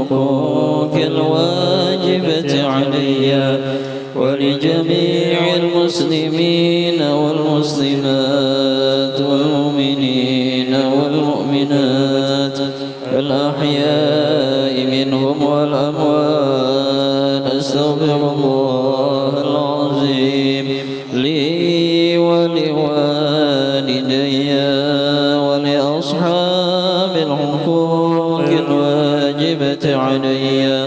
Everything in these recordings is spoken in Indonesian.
الحقوق الواجبة علي ولجميع المسلمين والمسلمات والمؤمنين والمؤمنات الأحياء منهم والأموات. أستغفر الله العظيم لي ولوالدي ولأصحاب الحقوق الواجبة علي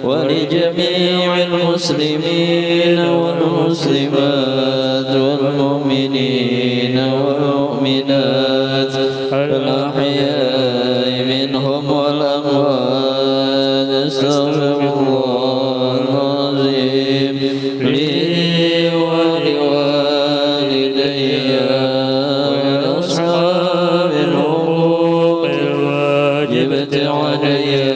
ولجميع المسلمين والمسلمات والمؤمنين والمؤمنات الأحياء منهم والأموات. أستغفر الله العظيم لي ولوالدي ولأصحاب الحقوق الواجبة علي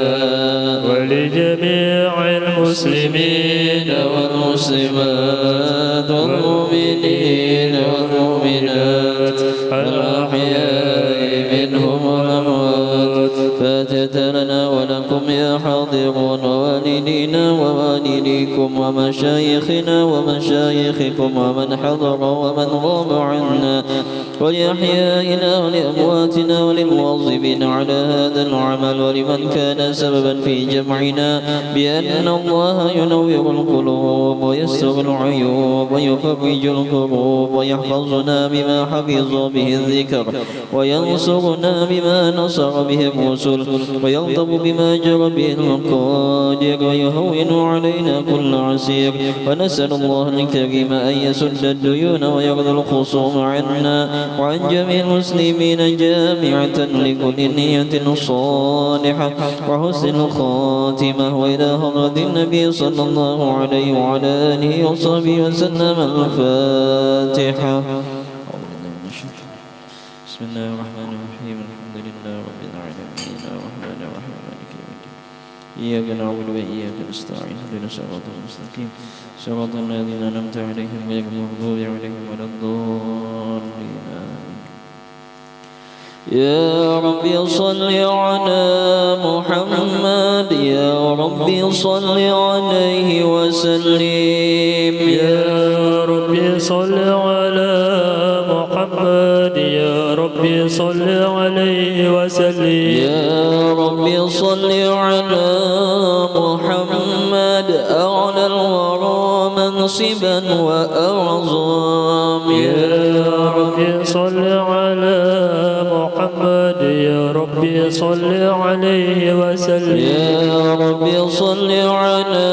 ولجميع المسلمين والمسلمات والمؤمنين والمؤمنات الأحياء منهم والأموات. فاتت لنا ولكم يا حاضرون ووالدينا ووالديكم ومشايخنا ومشايخكم ومن حضر ومن غاب عنا ولأحيائنا ولأمواتنا وللمواظبين على هذا العمل ولمن كان سببا في جمعنا بأن الله ينور القلوب ويستر العيوب ويفرج الكروب ويحفظنا بما حفظ به الذكر وينصرنا بما نصر به الرسل ويغضب بما جرى به المقادير ويهون علينا كل عسير. ونسأل الله الكريم أن يسد الديون ويرضى الخصوم عنا وعن جميع المسلمين جامعة لكل نية صالحة وحسن الخاتمة. وإلى حضرة النبي صلى الله عليه وعلى آله وصحبه وسلم. الفاتحة. بسم الله الرحمن الرحيم. الحمد لله رب العالمين الرحمن الرحيم مالك يوم الدين إياك نعبد وإياك نستعين اهدنا الصراط المستقيم صراط الذين أنعمت عليهم غير المغضوب عليهم ولا الضالين. يا رب صل على محمد يا رب صل عليه وسلم. يا رب صل على محمد يا رب صل عليه وسلم. يا رب صل على محمد أعلى الورى منصبا وأعظم. يا رب صل على محمد يا رب صل عليه وسلم. يا رب صل على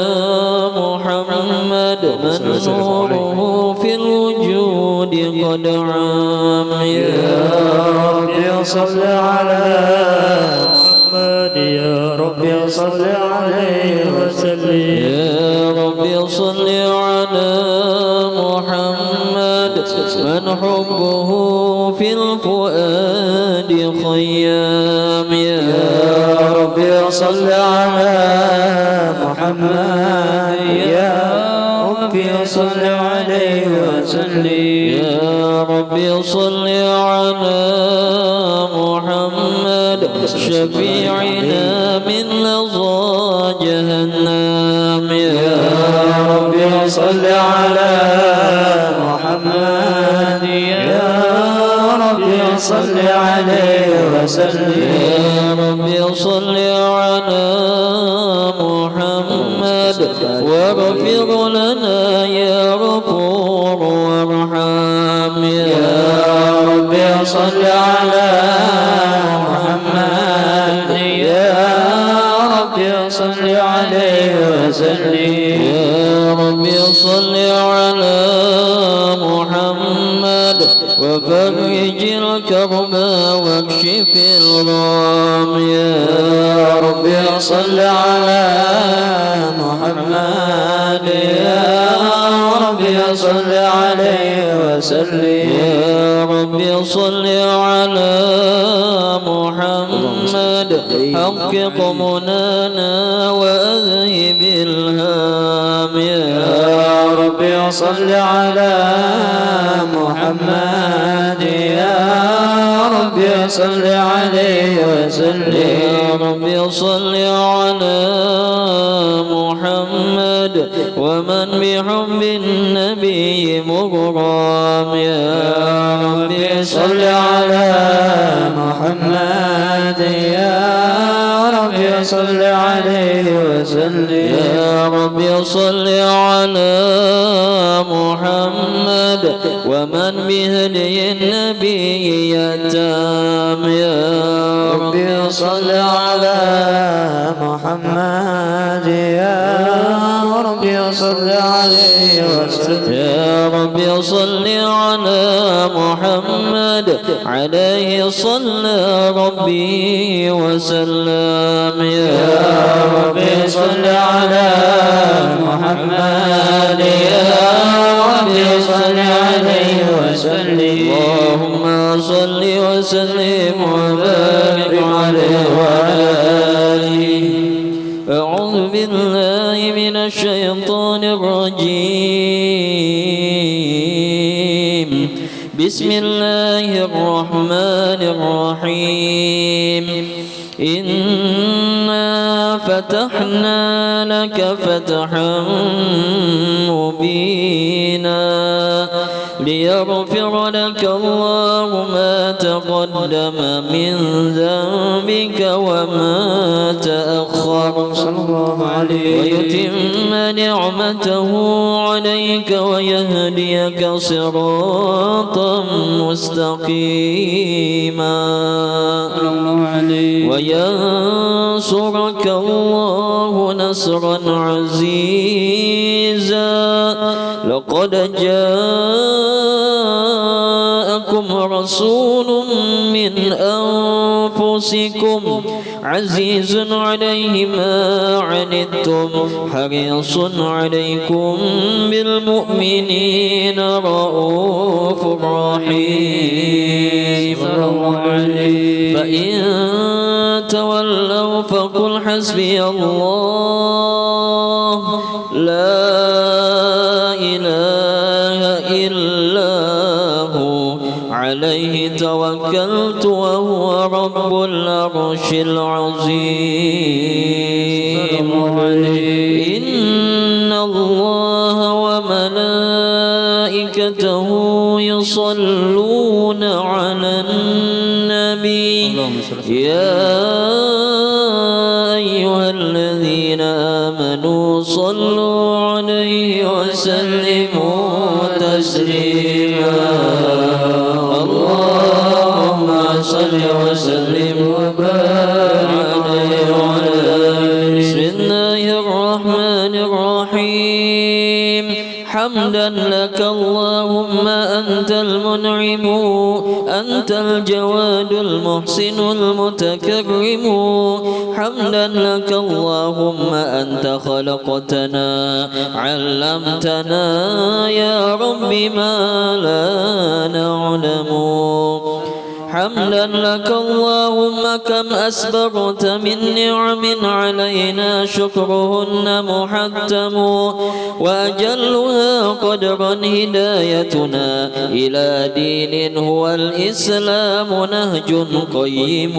محمد من نوره في الوجود قد عام. يا رب صل على محمد يا رب صل عليه وسلم. يا رب صل على محمد من حبه في الفؤاد خيام. يا رب صل على محمد يا رب صل عليه وسلم. يا رب صل على محمد شفيعنا من لظى جهنم. يا رب صل على محمد يا رب صل عليه وسلم. يا رب صل على محمد واغفر لنا يا غفور وارحم. يا رب صل على محمد يا رب صل عليه وسلم. يا رب صل على محمد وفرج الكرب واكشف الغم. يا رب صل على محمد يا رب صل عليه وسلم. يا رب صل على محمد حقق منانا وأذهب الهام. يا رب صل على محمد يا رب ربي صل عليه وسلم يا ربي صل على محمد ومن بحب النبي مغرم. يا ربي صل على محمد يا ربي صل عليه وسلم يا ربي صل على محمد ومن بهدي النبي يتام. يا ربي صل على محمد يا ربي صل عليه وسلم يا ربي صل على محمد عليه صلى ربي وسلم. يا ربي صل على محمد يا ربي صل عليه وسلم اللهم صل وسلم وبارك عليه وعلى آله. أعوذ بالله من الشيطان الرجيم. بسم الله الرحمن الرحيم. إنا فتحنا لك فتحا مبينا ليغفر لك الله ما تقدم من ذنبك وما تأخر صلى الله عليه ويتم نعمته عليك ويهديك صراطا مستقيما وينصرك الله نصرا عزيزا. لقد جاءكم رسول من أنفسكم عزيز عليه ما عنتم حريص عليكم بالمؤمنين رؤوف رحيم. فإن تولوا فقل حسبي الله لا إله إلا هو عليه توكلت وهو رب العرش العظيم. إن الله وملائكته يصلون على النبي يا أيها الذين آمنوا صلوا عليه وسلموا تسليما. اللهم صل وسلم وبارك عليه وعلى آله. بسم الله الرحمن الرحيم. حمدا لك اللهم أنت المنعم أنت الجواد المحسن المتكرم. حمدا لك اللهم أنت خلقتنا علمتنا يا رب ما لا نعلم. حمدا لك اللهم كم أسبغت من نعم علينا شكرهن محتم وأجلها قدرا هدايتنا إلى دين هو الإسلام نهج قيم.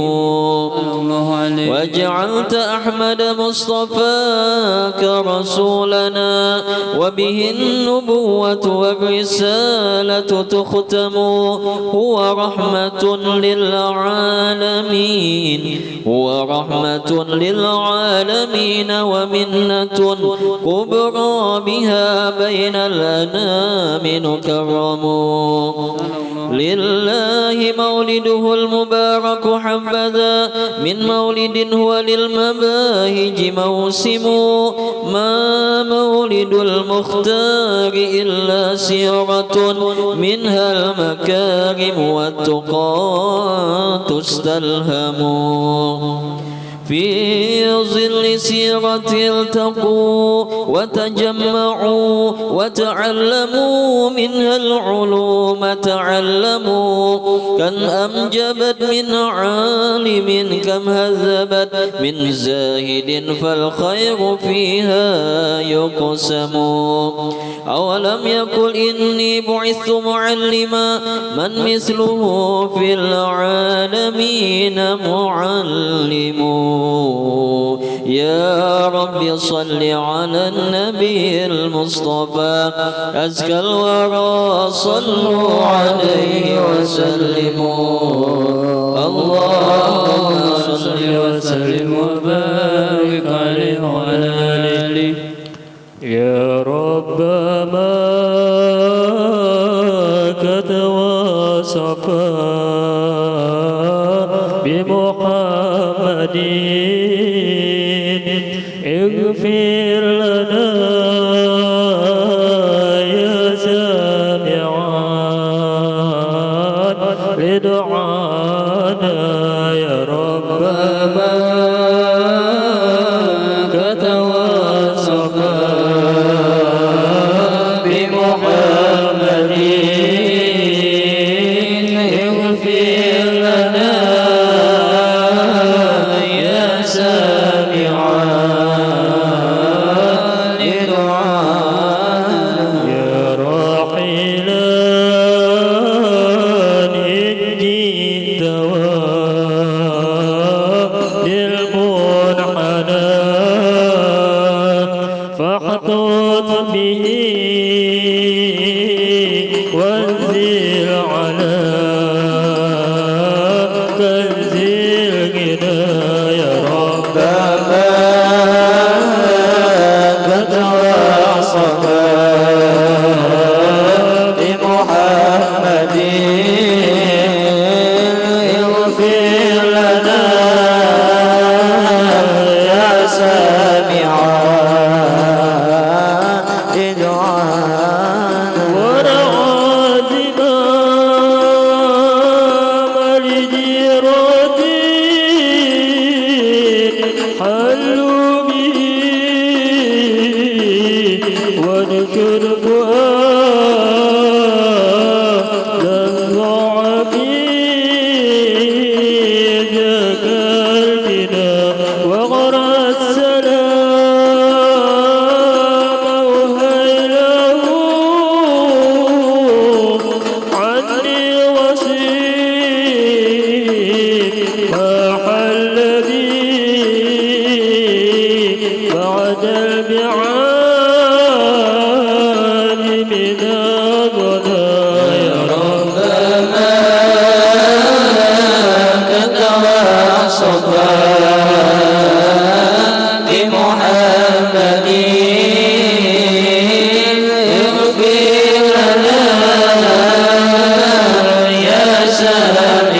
وجعلت أحمد مصطفاك رسولنا وبه النبوة والرسالة تختم. هو رحمة للعالمين هو رحمة للعالمين ومنة كبرى بها بين الأنام نكرم. لله مولده المبارك حبذا من مولد هو للمباهج موسم. ما مولد المختار إلا سيرة منها المكارم والتقى تستلهم. في ظل سيرة التقوا وتجمعوا وتعلموا منها العلوم تعلموا كم أمجبت من عالم كم هذبت من زاهد فالخير فيها يقسم أولم يقل إني بعثت معلما من مثله في العالمين معلم يا رب صل على النبي المصطفى أزكى الورى صلوا عليه وسلموا اللهم صل وسلم وبارك عليه وعلى آله يا رب ما كتواصفا بمحمد اغفر لنا يا سامعان لدعانا يا رب ما كتواصفا بمحمد اغفر لنا يا سامعان لدعانا يا راحلا إن جئت للمنحنى فاحطط به وانزل على كنز الغنى يا رب ما كتواصفا بمحمد اغفر لنا يا سامعان لدعانا ورعى زمام الجيرة حلوا به ونشر فؤادا ضعفي ذكرتنا وغرى السلام وهيله عني وصيب ما حل بي بعد البعاد من الغنى يا رب ما كتواصفا بمحمد اغفر لنا يا سامعان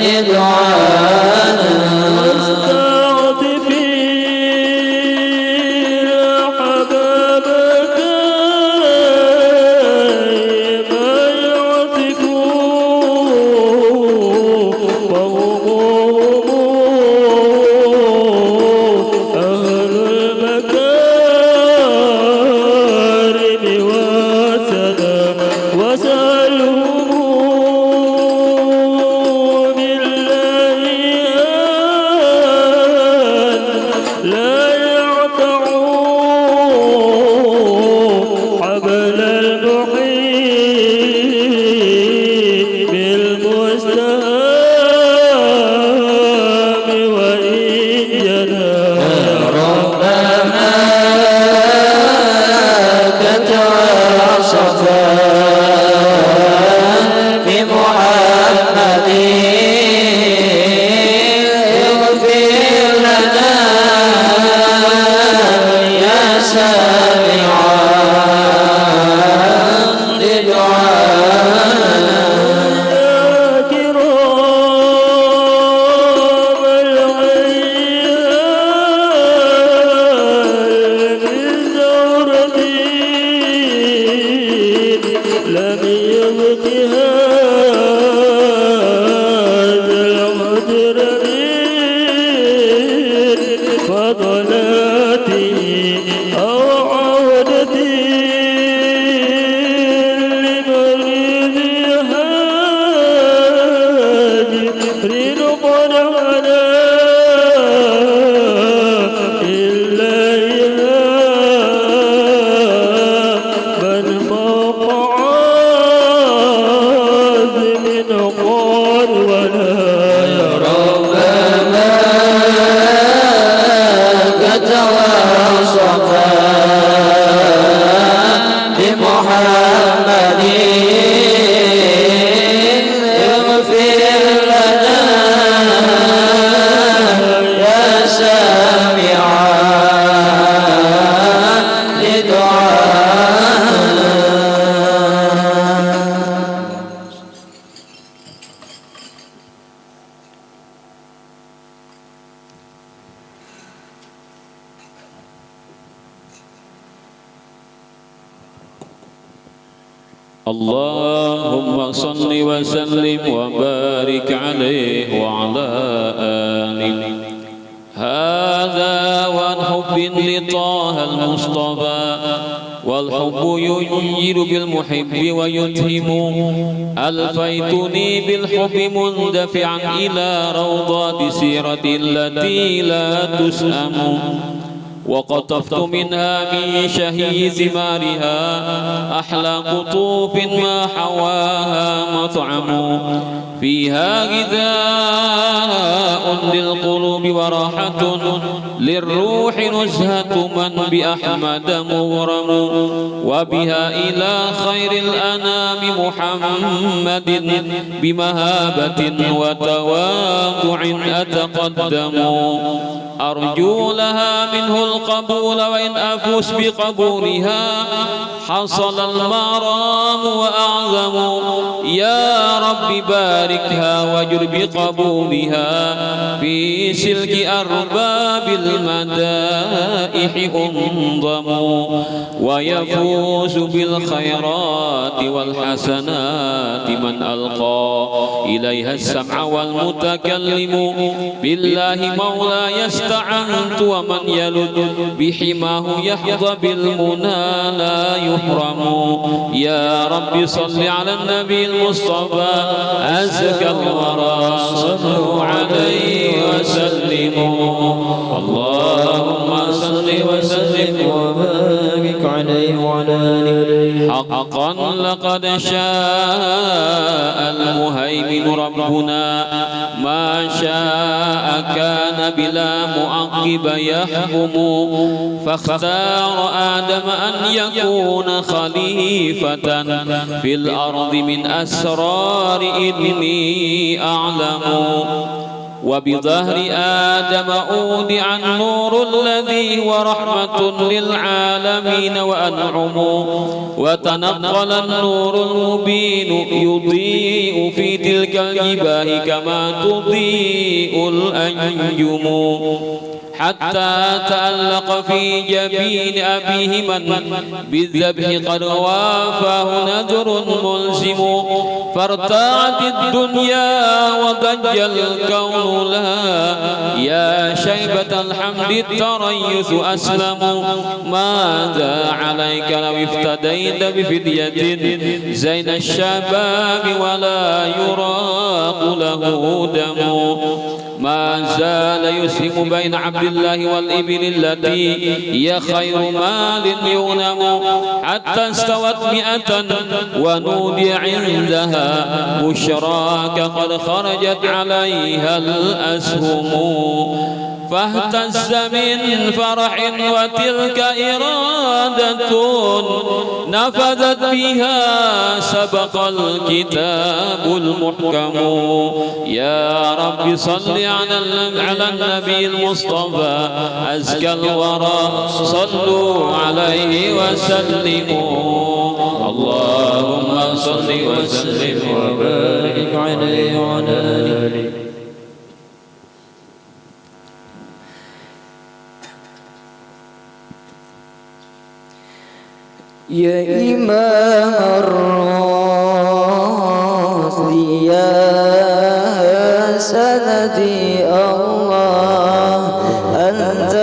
لدعانا مستعطفين فضلاته أو عودته لمريض هاجر قد علا إلا من فوق عازم قال ولا يرى اللهم صل وسلم وبارك عليه وعلى آله. هذا والحب لطه المصطفى والحب ينجر بالمحب ويتهم. ألفيتني بالحب مندفعا إلى روضات سيرة التي لا تسأم وقطفت منها من شهي ثمارها أحلى قطوف ما حواها مطعم فيها غذاء للقلوب وراحة للروح نزهة من بأحمد مغرم وبها إلى خير الأنام محمد بمهابة وتواضع أتقدم أرجو لها منه القبول وإن أفوز بقبولها حصل المرام وأعظم. يا رب باركها واجر بقبولها في سلك أرباب المدائح أنظم ويفوز بالخيرات والحسنات من ألقى إليها السمع والمتكلم بالله مولاي استعنت ومن يلد بحماه يحظى بالمنى لا يحرم. يا رب صل على النبي المصطفى أزكى الورى صلوا عليه وسلموا. اللهم صل وسلم وبارك عليه وعلى آله. حقا لقد شاء المهيمن ربنا ما شاء كان بلا معقب يحكم فاختار آدم أن يكون خليفة في الأرض من أسرار إني أعلم. وبظهر آدم أودع النور الذي هو رحمة للعالمين وأنعم وتنقل النور المبين يضيء في تلك الجباه كما تضيء الأنجم حتى تألق في جبين أبيه من بالذبح قد وافاه نذر ملزم فارتعت الدنيا وضج الكون لها يا شيبة الحمد التريث أسلم. ماذا عليك لو افتديت بفدية زين الشباب ولا يراق له دم. ما زال يسهم بين عبد الله والإبل التي هي خير مال يغنم حتى استوت 100 ونودي عندها بشراك قد خرجت عليها الأسهم فاهتز من فرح وتلك إرادة نفذت بها سبق الكتاب المحكم. يا رب صل على النبي المصطفى أزكى الورى صلوا عليه وسلموا. اللهم صل وسلم وبارك عليه وعلى آله. يا إمام الراسل يا سندي الله أنت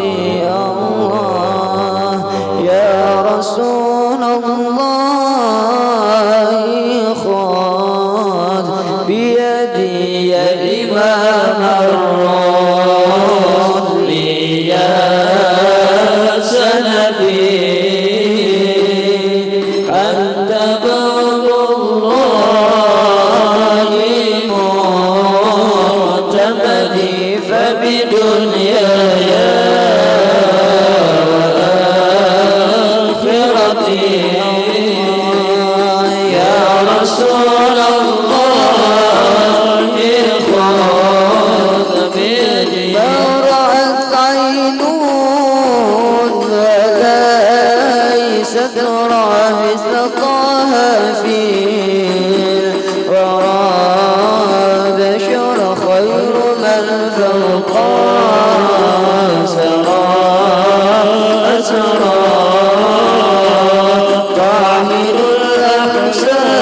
غوثي الله يا رسول الله خذ بيدي يا إمام الرسل يا سندي أنت باب الله معتمدي فبدنياي وآخرتي يا رسول الله خذ بيدي ما رأت عين وليست ترى مثل طه فيه ورا بشر خير من فوق سرى أسرى طاهر الأحساب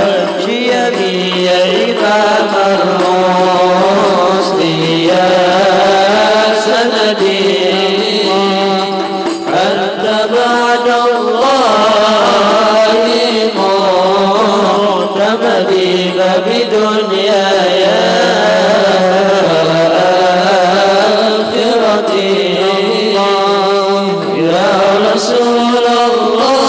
والشيم يا إمام الرسل يا سندي أنت بعد الله معتمدي فبدنياي وآخرتي يا رسول الله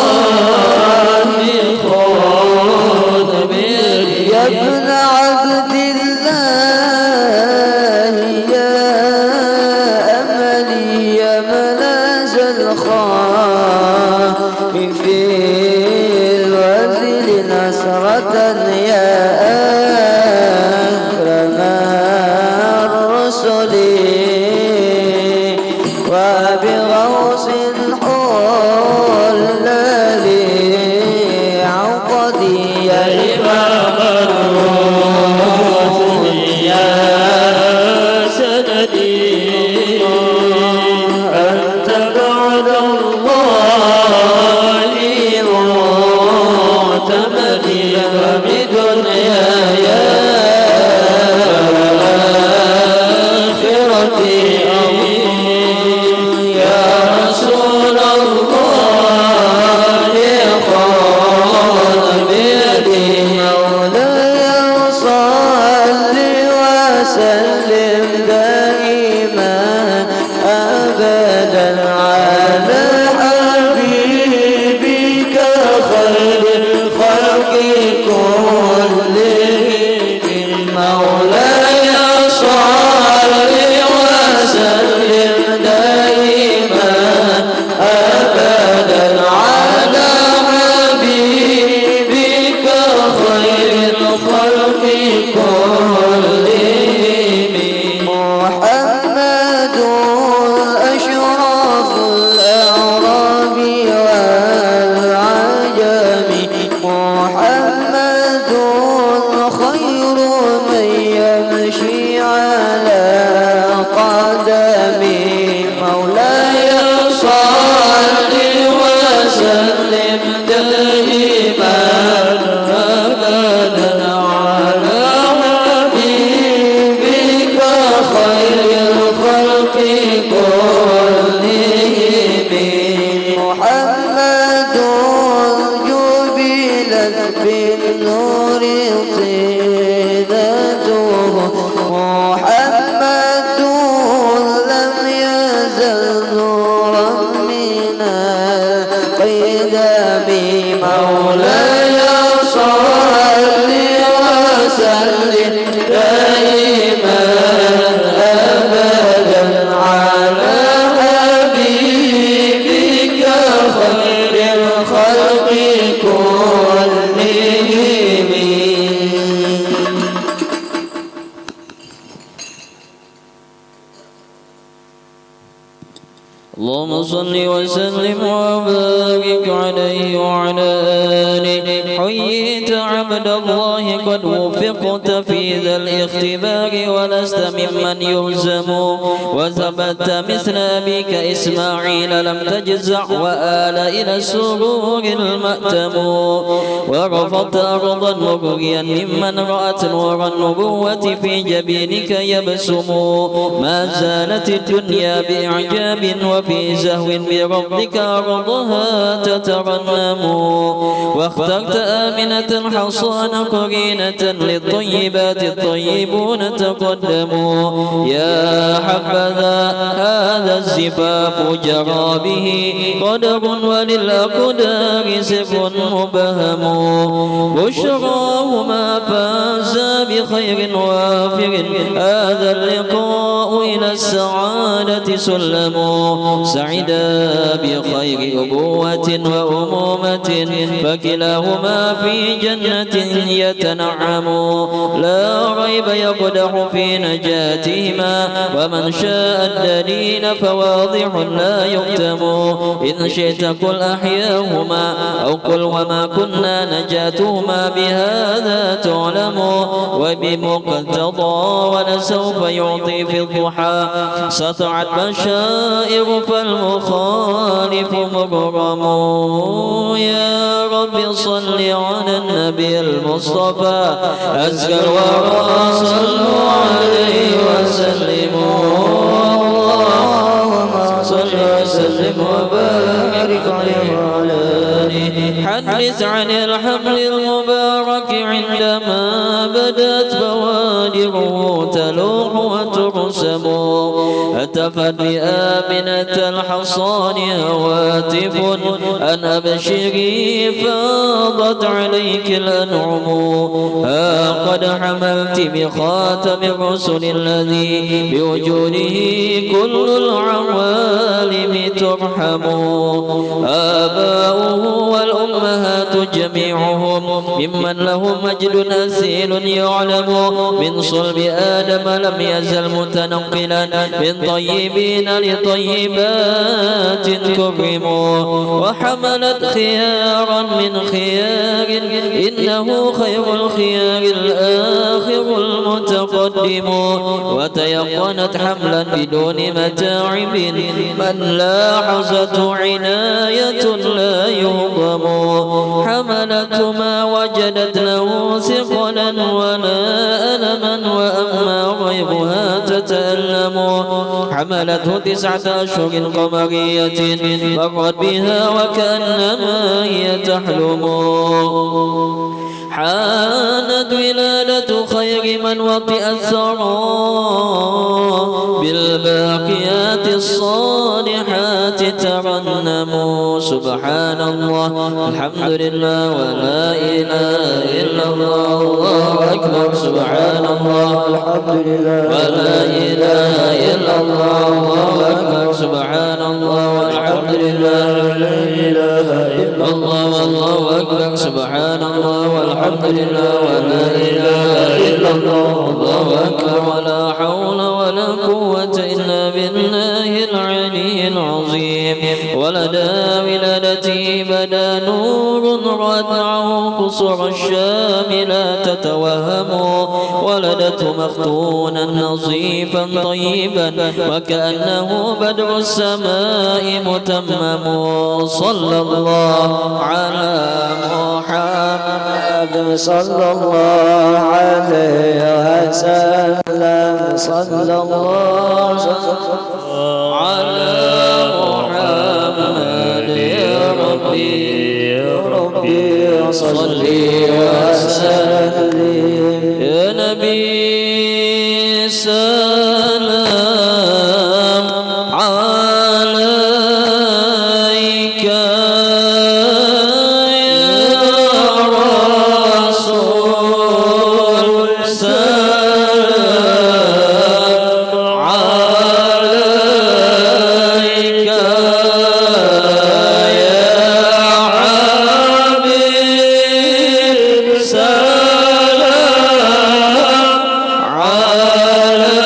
خذ بيدي يا ابن عبد الله يا أملي يا ملاذ الخائف في الوزن نصرة يا أكرم الرسل وبغوث الحول الذي عقدي يا إمام الرسل يا سندي أنت بعد الله معتمدي فبدنياي وآخرتي يا رسول الله خذ بيدي مولاي صل وسلم دائما أبدا على حبيبك خير الخلق كلهم مولاي صل وسلم دائما أبدا على حبيبك خير الخلق كلهم محمد أشرف الأعراب والعجم محمد خير من يمشي على قدمه مولاي صل وسلم دائما أبدا على حبيبك خير الخلق كلهم محمد جبلت بالنور طينته محمد لم يزل نورا من القدم مولاي صل وسلم دائما أبدا على حبيبك خير الخلق كلهم اللهم صل وسلم وبارك عليه وعلى آله حييت على عبد الله قد وفقت في ذا الاختبار ولست ممن يهزم وثبت مثل أبيك إسماعيل لم تجزع وآل إلى السرور المأتم ورفضت أرضا مغريا ممن رأت نور النبوة في جبينك يبسم ما زالت الدنيا بإعجاب وفي زهو بربك أرضها تترنم واخترت آمنة حصان قرينة للطيبات الطيبون تقدموا يا حبذا هذا الزفاف جرى به قدر وللأقدار سفر مبهم بشراهما فاز بخير وافر هذا اللقاء إلى السعادة سلم سعدا بخير أبوة وأمومة فكلاهما في جنة يتنعم لا ريب يقدح في نجاتهما ومن شاء الدليل فواضح لا يكتم إن شئت قل أحياهما أو قل وما كنا نجاتهما بهذا تعلم وبمقتضى ولسوف يعطي في الضحى سطعت بشائر فالمخالف مغرم يا رب صل على النبي المصطفى أزكى الورى صلوا عليه وسلموا اللهم صل وسلم وبارك عليه وعلى آله حدث عن الحمل المبارك عندما بدت بوادره تلوح وترسم هتفت بآمنة الحصان هواتف أن أبشري فاضت عليك الأنعم ها قد حملت بخاتم الرسل الذي بوجوده كل العوالم ترحم آباؤه والأمهات جميعهم ممن له مجد أسيل يعلم من صلب آدم لم يزل متنقلا من طيبين لطيبات كرموا وحملت خيارا من خيار إنه خير الخيار الآخر المتقدم وتيقنت حملا بدون متاعب من لاحظته عناية لا يهضم حملت ما وجدت له ثقلا ولا ألما وأما غيرها تتألم حملته 9 أشهر قمرية مرت بها وكأنما هي تحلم حانت ولادة خير من وطئ الثرى بالباقيات الصالحات ترنموا سبحان الله الحمد لله ولا إله إلا الله الله أكبر سبحان الله الحمد لله ولا إله إلا الله الله أكبر سبحان الله والحمد لله ولا إله إلا الله والله أكبر سبحان الله والحمد لله ولا إله إلا الله الله أكبر ولا حول ولا قوة إلا بالله العلي العظيم ولدى ولادتي بدا نور ردعه قصر الشام لا تتوهم ولدته مختونا نظيفا طيبا وكأنه بدر السماء متمم صلى الله على محمد صلى الله عليه وسلم صلى الله على محمد يا ربي صل وسلم يا نبي سلام عليك يا رسول سلام عليك يا حبيب سلام عليك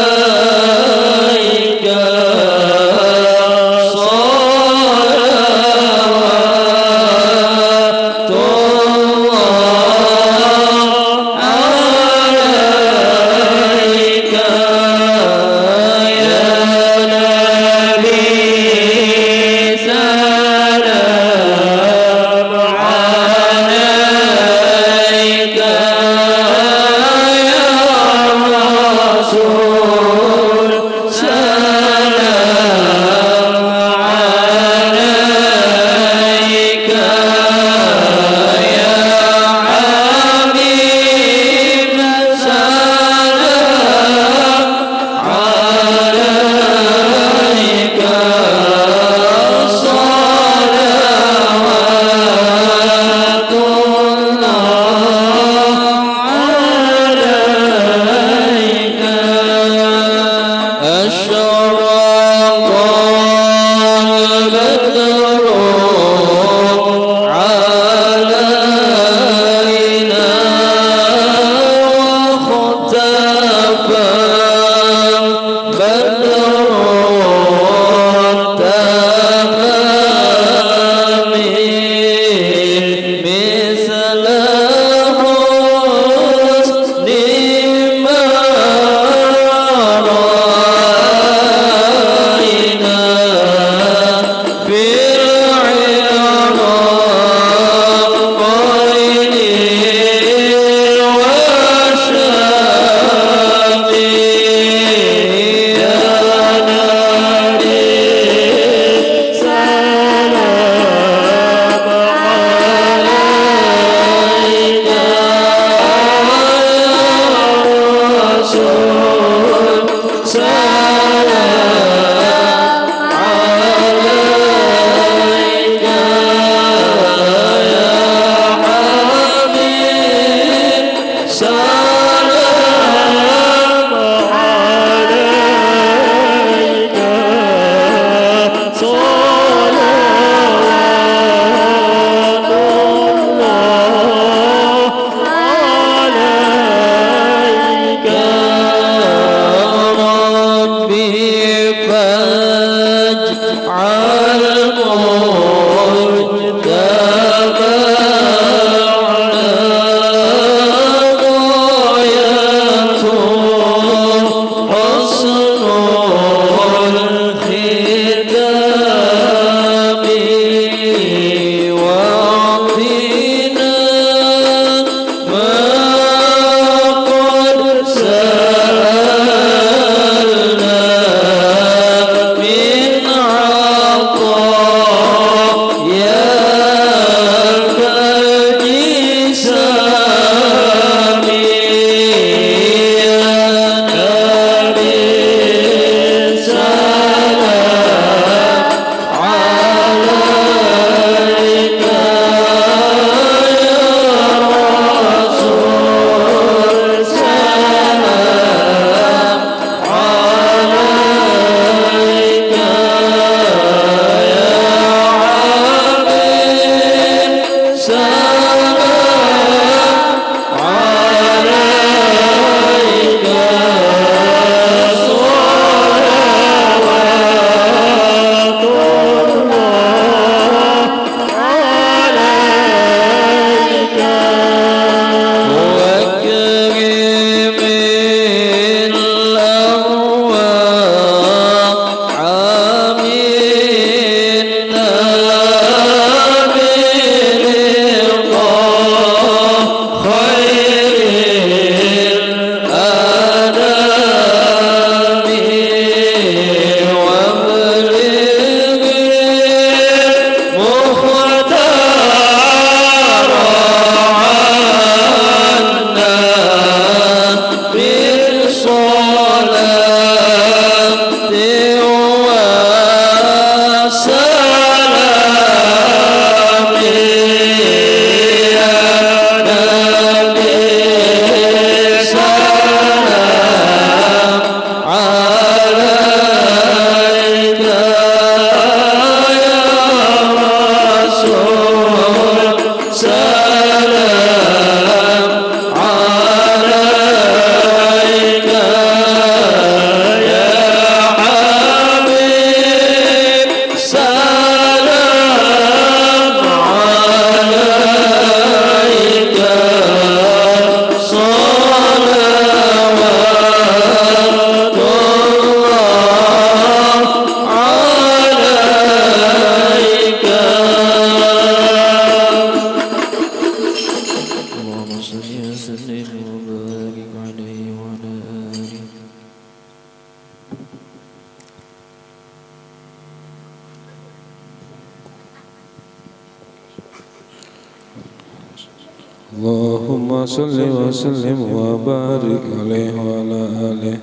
اللهم صل وسلم وبارك عليه وعلى آله.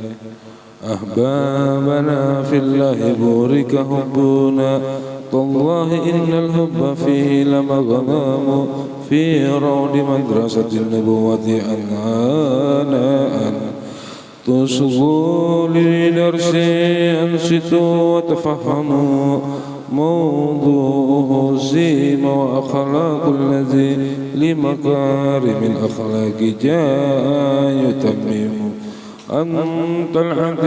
أحبابنا في الله بورك حبنا، تالله إن الحب فيه لمغنام، في روض مدرسة النبوة أنهانا أن تصغوا لدرس أنصتوا وتفهموا، موضوعه الزيم وأخلاق الذي لمكارم الأخلاق جاء يتمم، أن طلعة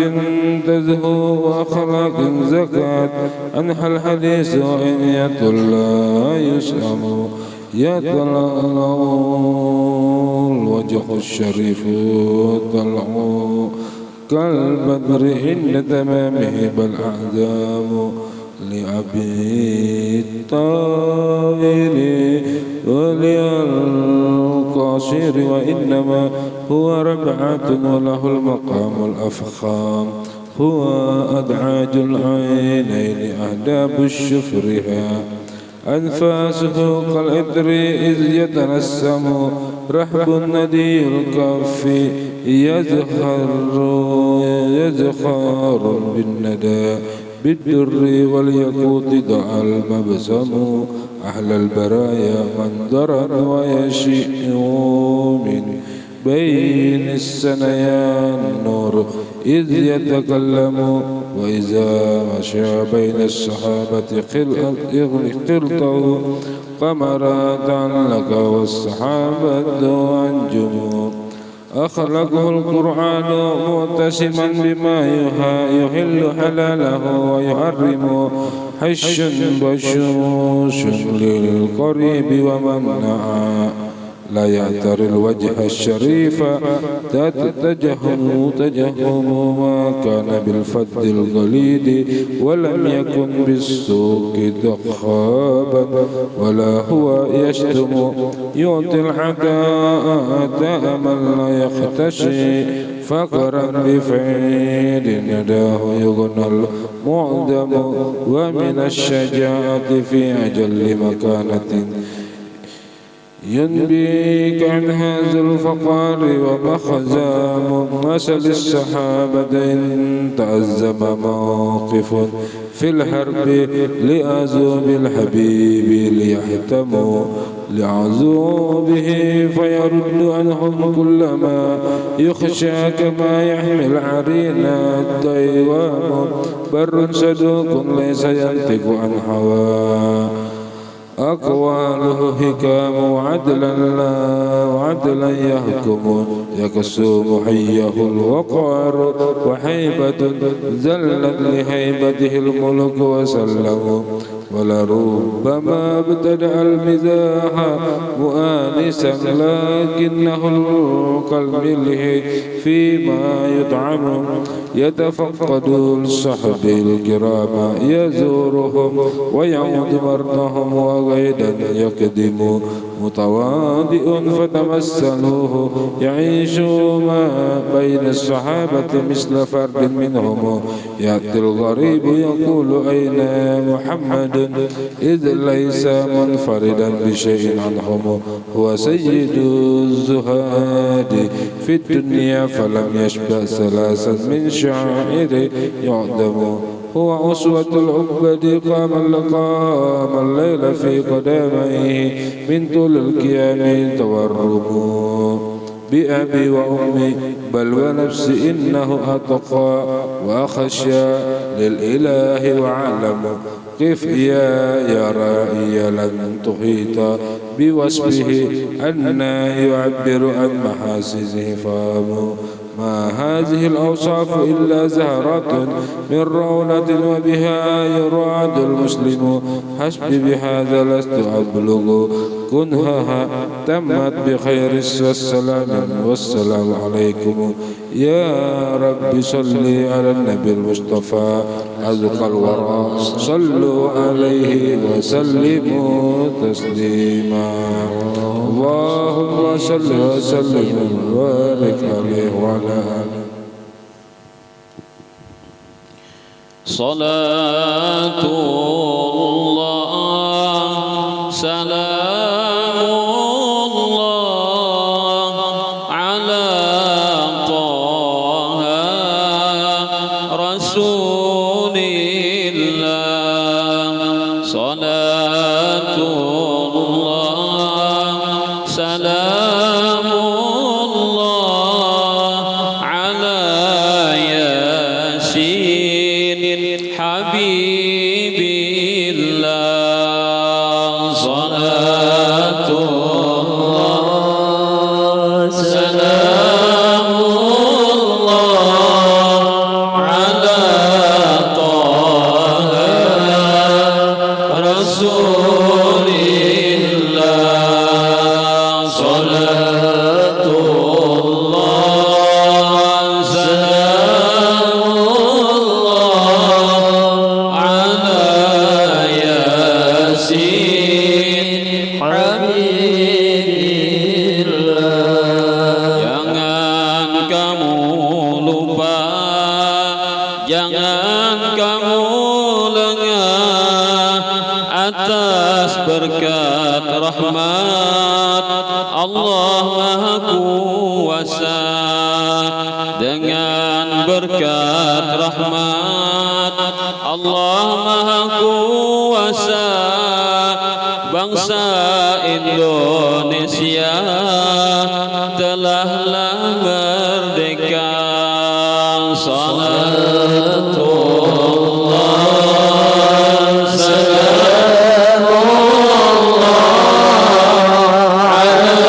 تزهو وأخلاق زكاة، أنحى الحديث وإن يطل لا يسأم، يطلع الوجه الشريف طلع كالبدر عند تمامه بل أعدام، لأبي الطائر وللقاصر وإنما هو ربعة وله المقام الأفخام، هو أدعاج العينين أهداب الشفرها، أنفاسه كالعطر إذ يتنسم، رحب الندي الكف يزخر بالندى، بالدر والياقوت دعا المبسم، أهل البرايا منظرا ويشيء من بين السنيان نور إذ يتكلم، وإذا مشى بين الصحابة خلطه قمرا تعلق والصحابة أنجم، أخلقه القرآن متسما بما يحل حلاله ويحرم حش بشوش للقريب ومنع لا يعتري الوجه الشريف تجهم ما كان بالفض الغليظ ولم يكن بالسوق ضخابا ولا هو يشتم يعطي الحداء من لا يختشي فقرا بفعيل يداه يغنى المعدم ومن الشجاعة في أجل مكانة ينبيك عن هذا الفقار ومخزام مثل السحابة إن تأزم موقف في الحرب لأزوم الحبيب ليحتموا لعزوبه فيرد عنهم كل ما يخشى كما يحمل عرينا الديوام بر صدوق ليس ينطق عن هواه أقواله حكام وعدلا يحكم يكسو محيه الوقار وحيبة زلت لهيبته الملك وسلم ولربما ابتدأ المزاح مؤانسا لكنه القلب فيما يطعم يتفقد الصحب الكرام يزورهم ويعود مرضهم وغيدا يقدم متواضع فتمثلوه يعيش ما بين الصحابة مثل فرد منهم يأتي الغريب يقول أين محمد إذ ليس منفردا بشيء عنهم هو سيد الزهاد في الدنيا فلم يشبع ثلاثا من شعائر يعدم هو أسوة العبد قام الليل في قدميه من طول القيام تورم بأبي وأمي بل ونفس إنه أتقى وأخشى للإله وعلم قف يا رائي لن تحيط بوصفه أن يعبر عن محاسنه فهم ما هذه الأوصاف إلا زهرة من رونة وبها يراد المسلم حسبي بهذا لست أبلغ كنهها تمت بخير والسلام عليكم يا رب صل على النبي المصطفى أزكى الورى صلوا عليه وسلموا تسليما اللهم صل وسلم وبارك عليه وعلى آله صلاة الله سلام الله على طه رسول الله صلاة الله سلام الله على ياسين حبيب الله صلاة الله سلام الله على طه رسول الله صلاة الله سلام الله على ياسين حبيب الله. Jangan kamu lupa, jangan kamu lengah atas berkat rahmat Allah Maha Kuasa. Dengan berkat rahmat Allah Maha Kuasa, bangsa Indonesia telahlah merdeka. Salatullah salamullah ala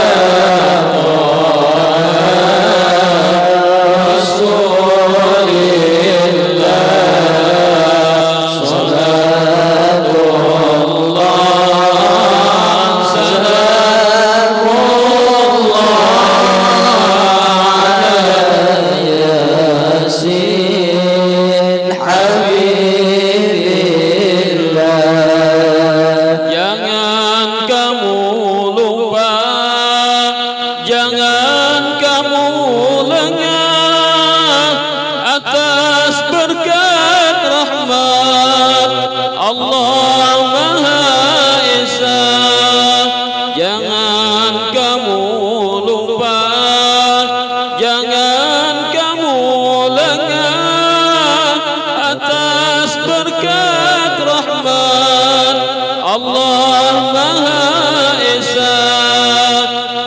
berkat rahmat Allah Maha Esa,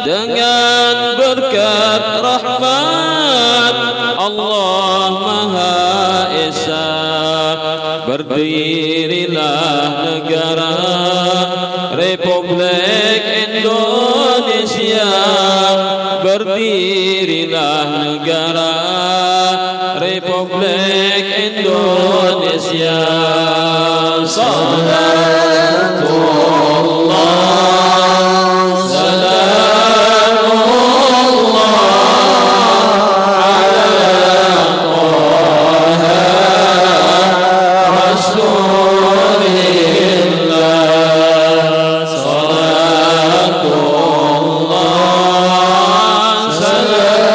dengan berkat rahmat Allah Maha Esa, berdirilah negara Republik Indonesia, berdirilah negara Republik Indonesia. Salatullah salamullah ala Taha Rasulillah. Salatullah salamullah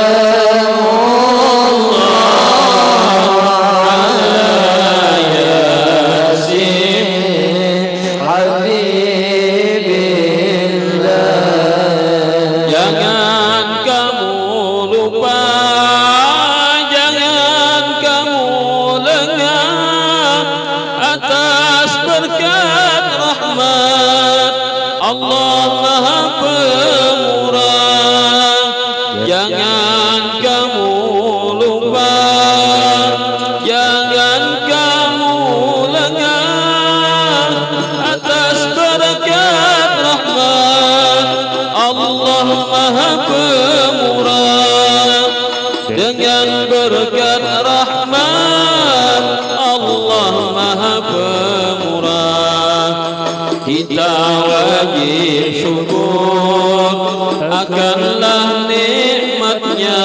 Allah Maha Pemurah. Jangan kamu lupa, jangan kamu lengah atas berkat rahmat Allah Maha Pemurah. Dengan berkat rahmat Allah Maha Pemurah, kita wajib syukur akanlah nikmatnya.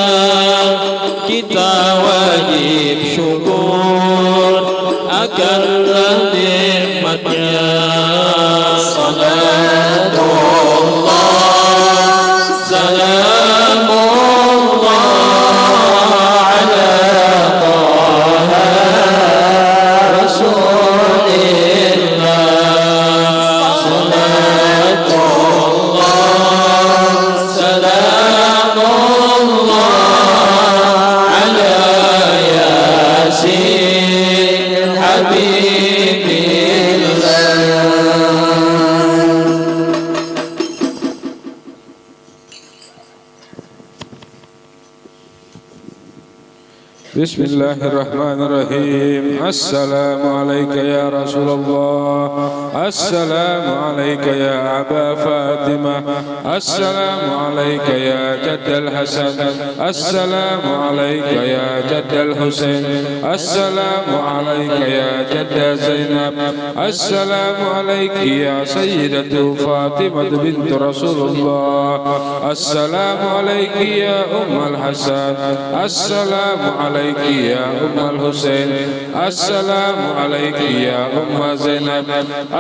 Kita wajib syukur akanlah nikmatnya. Salatullah salamullah ala Taha Rasulillah. Bismillahirrahmanirrahim. Assalamualaikum ya Rasulullah. Assalamualaikum ya Aba Fatimah. Assalamualaikum ya Jaddal Hasan. Assalamualaikum ya Jaddal Husain. Assalamualaikum ya Jadda Zainab. Assalamualaikum ya Sayyidatu Fatimah bint Rasulullah. Assalamualaikum ya Ummul Hasan. Assalamualaikum ya Ummul Husain. Assalamualaikum ya Umma Zainab.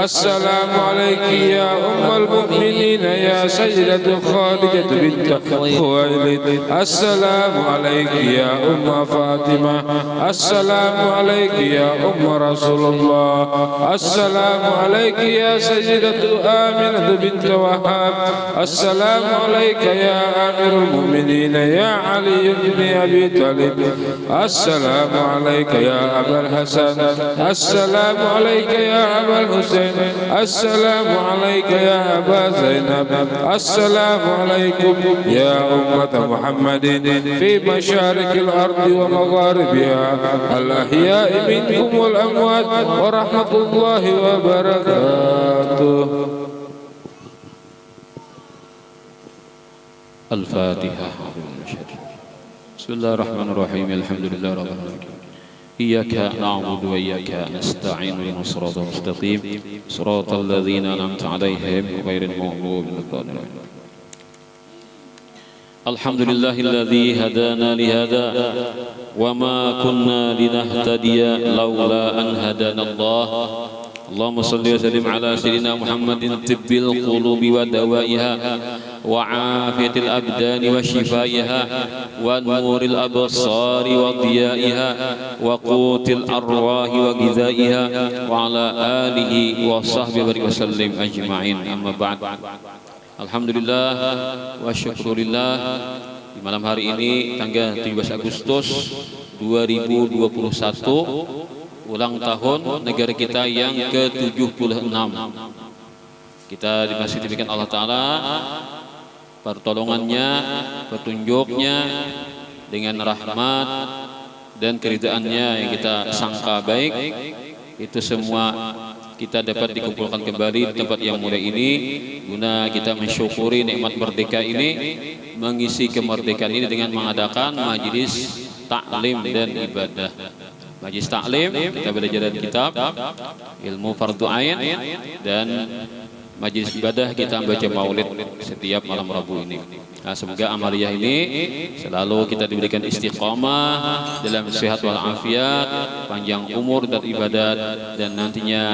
Assalamualaikum ya Ummul Mu'minin ya Sayyidatu Khadijah bint Khuwailid. Assalamualaikum ya Umma Fatimah. Assalamualaikum ya Umma Rasulullah. Assalamualaikum ya Sayyidatu Aminah bint Wahab. Assalamualaikum ya Amirul Mu'minin ya Ali bin Abi Talib. Assalamualaikum ya Abul Hasan. Assalamualaikum ya Abul Husain. Assalamualaikum ya Aba Zainab. Assalamualaikum ya ummat Muhammadin fi masharikil ardi wa magharibiha al-ahya'i minkum wal amwat wa rahmatullahi wa barakatuh. Al-Fatihah. Bismillahirrahmanirrahim. Alhamdulillah rabbil alamin. Iyyaka na'budu wa iyyaka nasta'in. Ihdinas siratal mustaqim. Siratal ladzina an'amta 'alaihim ghairil maghdubi 'alaihim. Alhamdulillahilladzi hadana li hadha wa ma kunna linahtadiya laula an hadana Allah. Allahumma salli wa sallim ala sayyidina Muhammadin tibbil qulubi wa dawaiha wa afiyatil abdani wa shifaiha wa nuril absari wa diyaiha wa qutil arwahi wa ghidaiha wa ala alihi wa sahbihi wa sallim ajma'in. Amma ba'd. Alhamdulillah wa syukurillah, di malam hari ini tanggal 17 Agustus 2021 ulang tahun negara kita yang ke-76. Kita masih diberikan Allah Ta'ala pertolongannya, petunjuknya dengan rahmat dan keridaannya yang kita sangka baik. Itu semua kita dapat dikumpulkan kembali di tempat yang mulia ini guna kita mensyukuri nikmat merdeka ini, mengisi kemerdekaan ini dengan mengadakan majelis taklim dan ibadah. Majelis taklim kita belajar dari kitab ilmu fardu ain, dan majelis ibadah kita baca maulid setiap malam Rabu ini. Nah, semoga amaliyah ini selalu kita diberikan istiqamah dalam sehat wal afiat, panjang umur dan ibadat, dan nantinya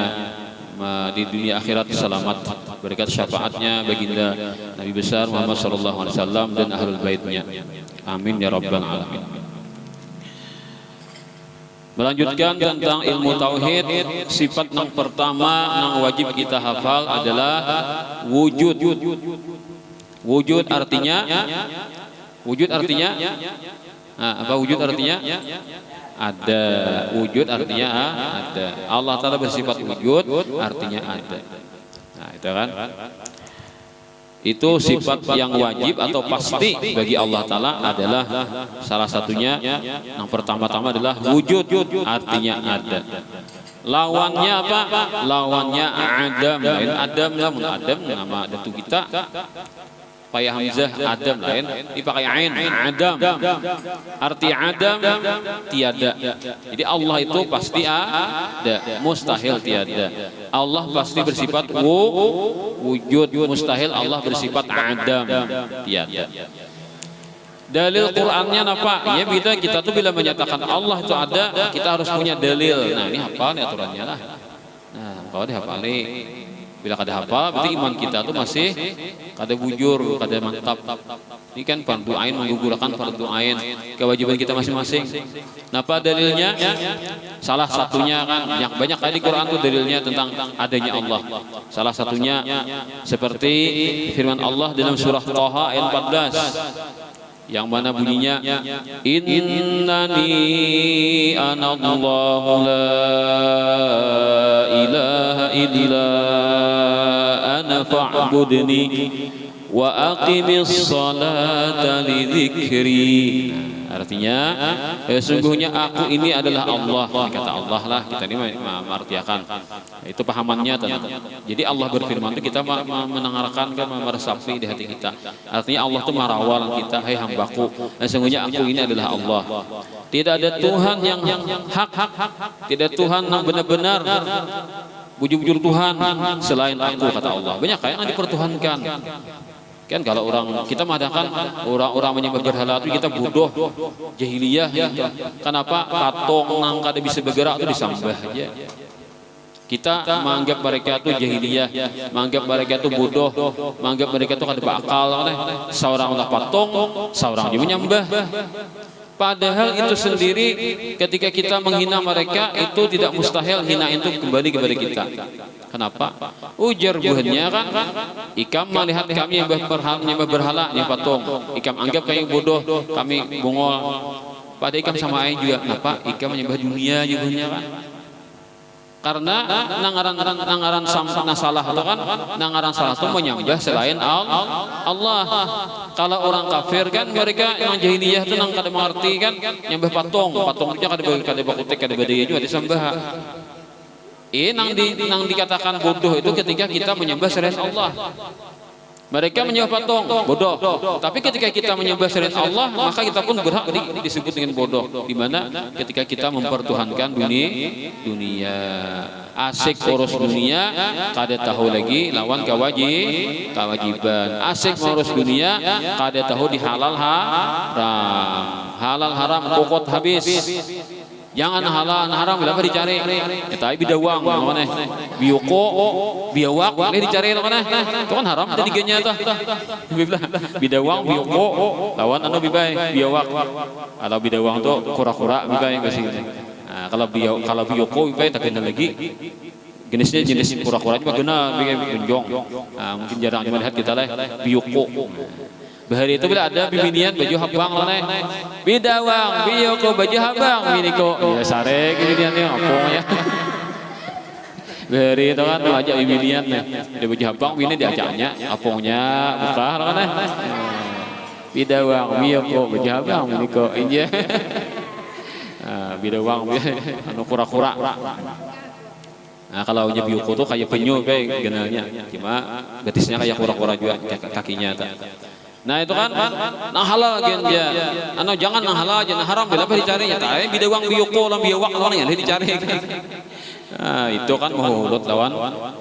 di dunia akhirat selamat berkat syafaatnya baginda Nabi besar Muhammad SAW dan ahlul baitnya. Amin ya rabbal alamin. Melanjutkan tentang ilmu tauhid, sifat yang pertama yang wajib kita hafal adalah wujud. Wujud artinya apa wujud artinya? Ada. Wujud artinya ada. Allah Ta'ala bersifat wujud artinya ada. Nah, itu kan. Itu sifat yang wajib atau pasti bagi Allah Ta'ala adalah salah satunya yang pertama-tama adalah wujud artinya ada. Lawannya apa? Lawannya adam. Lain adam, namun adam nama datu kita payah hamzah adam lain dipakai ain adam. Arti adam tiada. Jadi Allah itu pasti ada, mustahil tiada. Allah pasti bersifat wujud, mustahil Allah bersifat adam, tiada. Dalil Qur'annya apa? Ya kita tuh bila menyatakan Allah itu ada, kita harus punya dalil. Nah, ini hafal nih aturannya lah. Nah, kalau dihafal nih, bila kada hafal, berarti iman kita tuh masih kada bujur, kada mantap. Ini kan fardu ain menggugurkan fardu ain, kewajiban kita masing-masing. Nah, apa dalilnya? Salah satunya kan banyak kali di Quran tuh dalilnya tentang adanya Allah. Salah satunya seperti firman Allah dalam surah Thaha ayat 14. Yang mana bunyinya innani anallahu la ilaha illa ana fa'budni wa aqimis salata li dzikri. Artinya sesungguhnya aku ini adalah Allah. Kata Allah lah, kita ini mengartiakan. Itu pahamannya tentu. Jadi Allah berfirman itu kita mendengarkan kan meresapi di hati kita. Artinya Allah itu merawal kita, hai hambaku, sesungguhnya aku ini adalah Allah. Tidak ada Tuhan yang hak, tidak Tuhan yang benar-benar bujur-bujur Tuhan selain aku, kata Allah. Banyak yang dipertuhankan. Kan kalau kita mengatakan orang-orang menyembah berhala itu kita bodoh, jahiliyah. Kenapa patung nang kada bisa bergerak itu disembah aja. Kita menganggap mereka itu jahiliyah, menganggap mereka itu bodoh, menganggap mereka itu kada berakal. Seorang ulah patung, seorang juga menyembah. Padahal itu sendiri ketika kita menghina mereka itu tidak mustahil hina itu kembali kepada kita. Kenapa? Ujar buahnya kan, ikam melihat kami yang berhala, yang patung. Ikam anggap kami bodoh, kami bungol. Pada ikam sama ayah juga. Kenapa? Ikam menyembah dunia juga kan. Karena nangaran salah itu kan, nangaran salah itu menyembah selain Allah. Kalau orang kafir kan mereka yang jahiliyah itu nang kada mengerti kan, nyembah patung itu kada bakutik kada badaya juga disembah. Nang dikatakan bodoh itu ketika kita menyembah selain Allah. Mereka menyembah patung, bodoh. Tapi ketika kita menyembah selain Allah, maka kita pun berhak disebut dengan bodoh. Di mana ketika kita mempertuhankan dunia, asik urus dunia, kada tahu lagi lawan kewajiban. Asik ngurus dunia, kada tahu di halal haram kokot habis. Jangan halal haram bila dicari. Tapi bidawang mana? Biawak ini dicari mana? Itu kan haram jadi genya tuh. Bidawang bioko lawan anu bibai biawak. Kalau bidawang tuh kura-kura bibai enggak sih. Nah, kalau bioko bibai tak kenal lagi. Jenisnya jenis kura-kura juga kena bibai benjong. Nah, mungkin jarang dilihat kita lah bioko. Bahari itu bila ada bibinian baju habang lah nih. Bidawang, biyo ko baju habang, bini ko. Ya sare bibiniannya apongnya. Bahari itu kan ajak bibinian nih. Dia baju habang, bini diajaknya apongnya buka lah nih. Bidawang, biyo ko baju habang, bini ko. Iya. Bidawang, anu kura-kura. Nah kalau nya biuku tuh kayak penyu kayak genalnya, cuma betisnya kayak kura-kura juga kakinya. Nah itu kan nang halal gen dia, anu jangan nang halal jangan haram bila dicari ya. Tapi bidawang biuku lam biawak lawan ya dicari. Nah itu kan menghurut lawan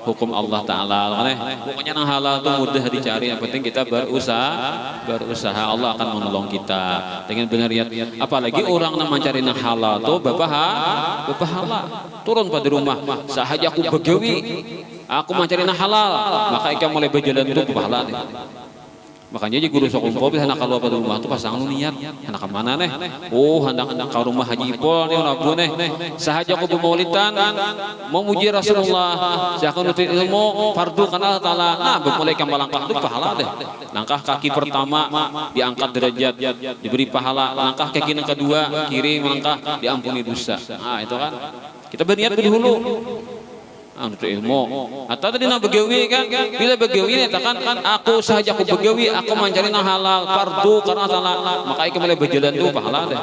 hukum Allah Taala. Pokoknya nang halal itu mudah dicari. Yang penting kita berusaha Allah akan menolong kita dengan benar ya. Apalagi orang yang mencari nang halal itu berpahala. Turun pada rumah. Sahaja aku begawi, aku mencari nang halal, maka ikan mulai berjalan itu berpahala. Makanya jadi guru sok umpul hendak keluar pada rumah itu pasang niat hendak ke mana nih? Oh hendak ke rumah Haji Ipol nih nabu nih. Sahaja aku bermaulidan mau muji Rasulullah, saya akan nuntut ilmu fardu karena Allah Taala. Nah bermulai kembali langkah itu pahala deh. Langkah kaki pertama diangkat derajat diberi pahala. Langkah kaki yang kedua kiri melangkah diampuni dosa. Nah itu kan kita berniat dulu. Untuk ilmu atau tadi nak begawi kan bila begawi nyatakan aku sahaja aku begawi aku mencari nang halal fardu karena salah maka ikan boleh berjalan tuh pahala deh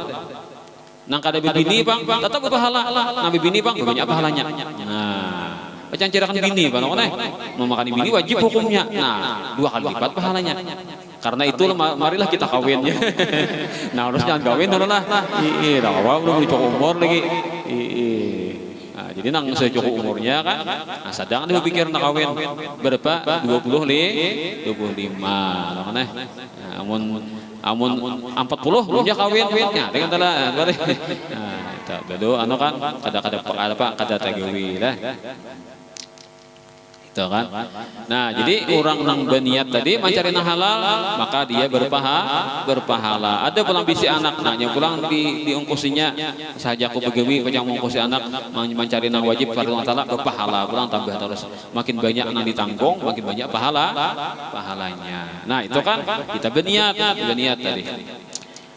nang kada bini bang tetap berpahala nabi bini bang banyak pahalanya. Nah macam cirakan bini bang mau makan bini wajib hukumnya. Nah 2 kali lipat pahalanya. Karena itu marilah kita kawin ya. Nah harusnya kawin dulu lah. Iya dah belum cukup umur lagi. Nah, jadi nang secukup umurnya kan, nah, sedang dia pikir nak kawin berapa? 25, mana? Amun 40 belum dia kawin, ya dengan tala, nah, itu bedo, anu kan, kada tegawi lah. Itu kan. Nah, jadi orang nang berniat tadi mencari nang halal, maka dia berpahala. Ada pulang bisi anak, nanya pulang diungkusinya. Saja aku begawi yang mengungkusi anak mencari nang wajib fardu taala berpahala, pulang tambah terus. Makin banyak nang ditanggung, makin banyak pahalanya. Nah, itu kan kita berniat tadi.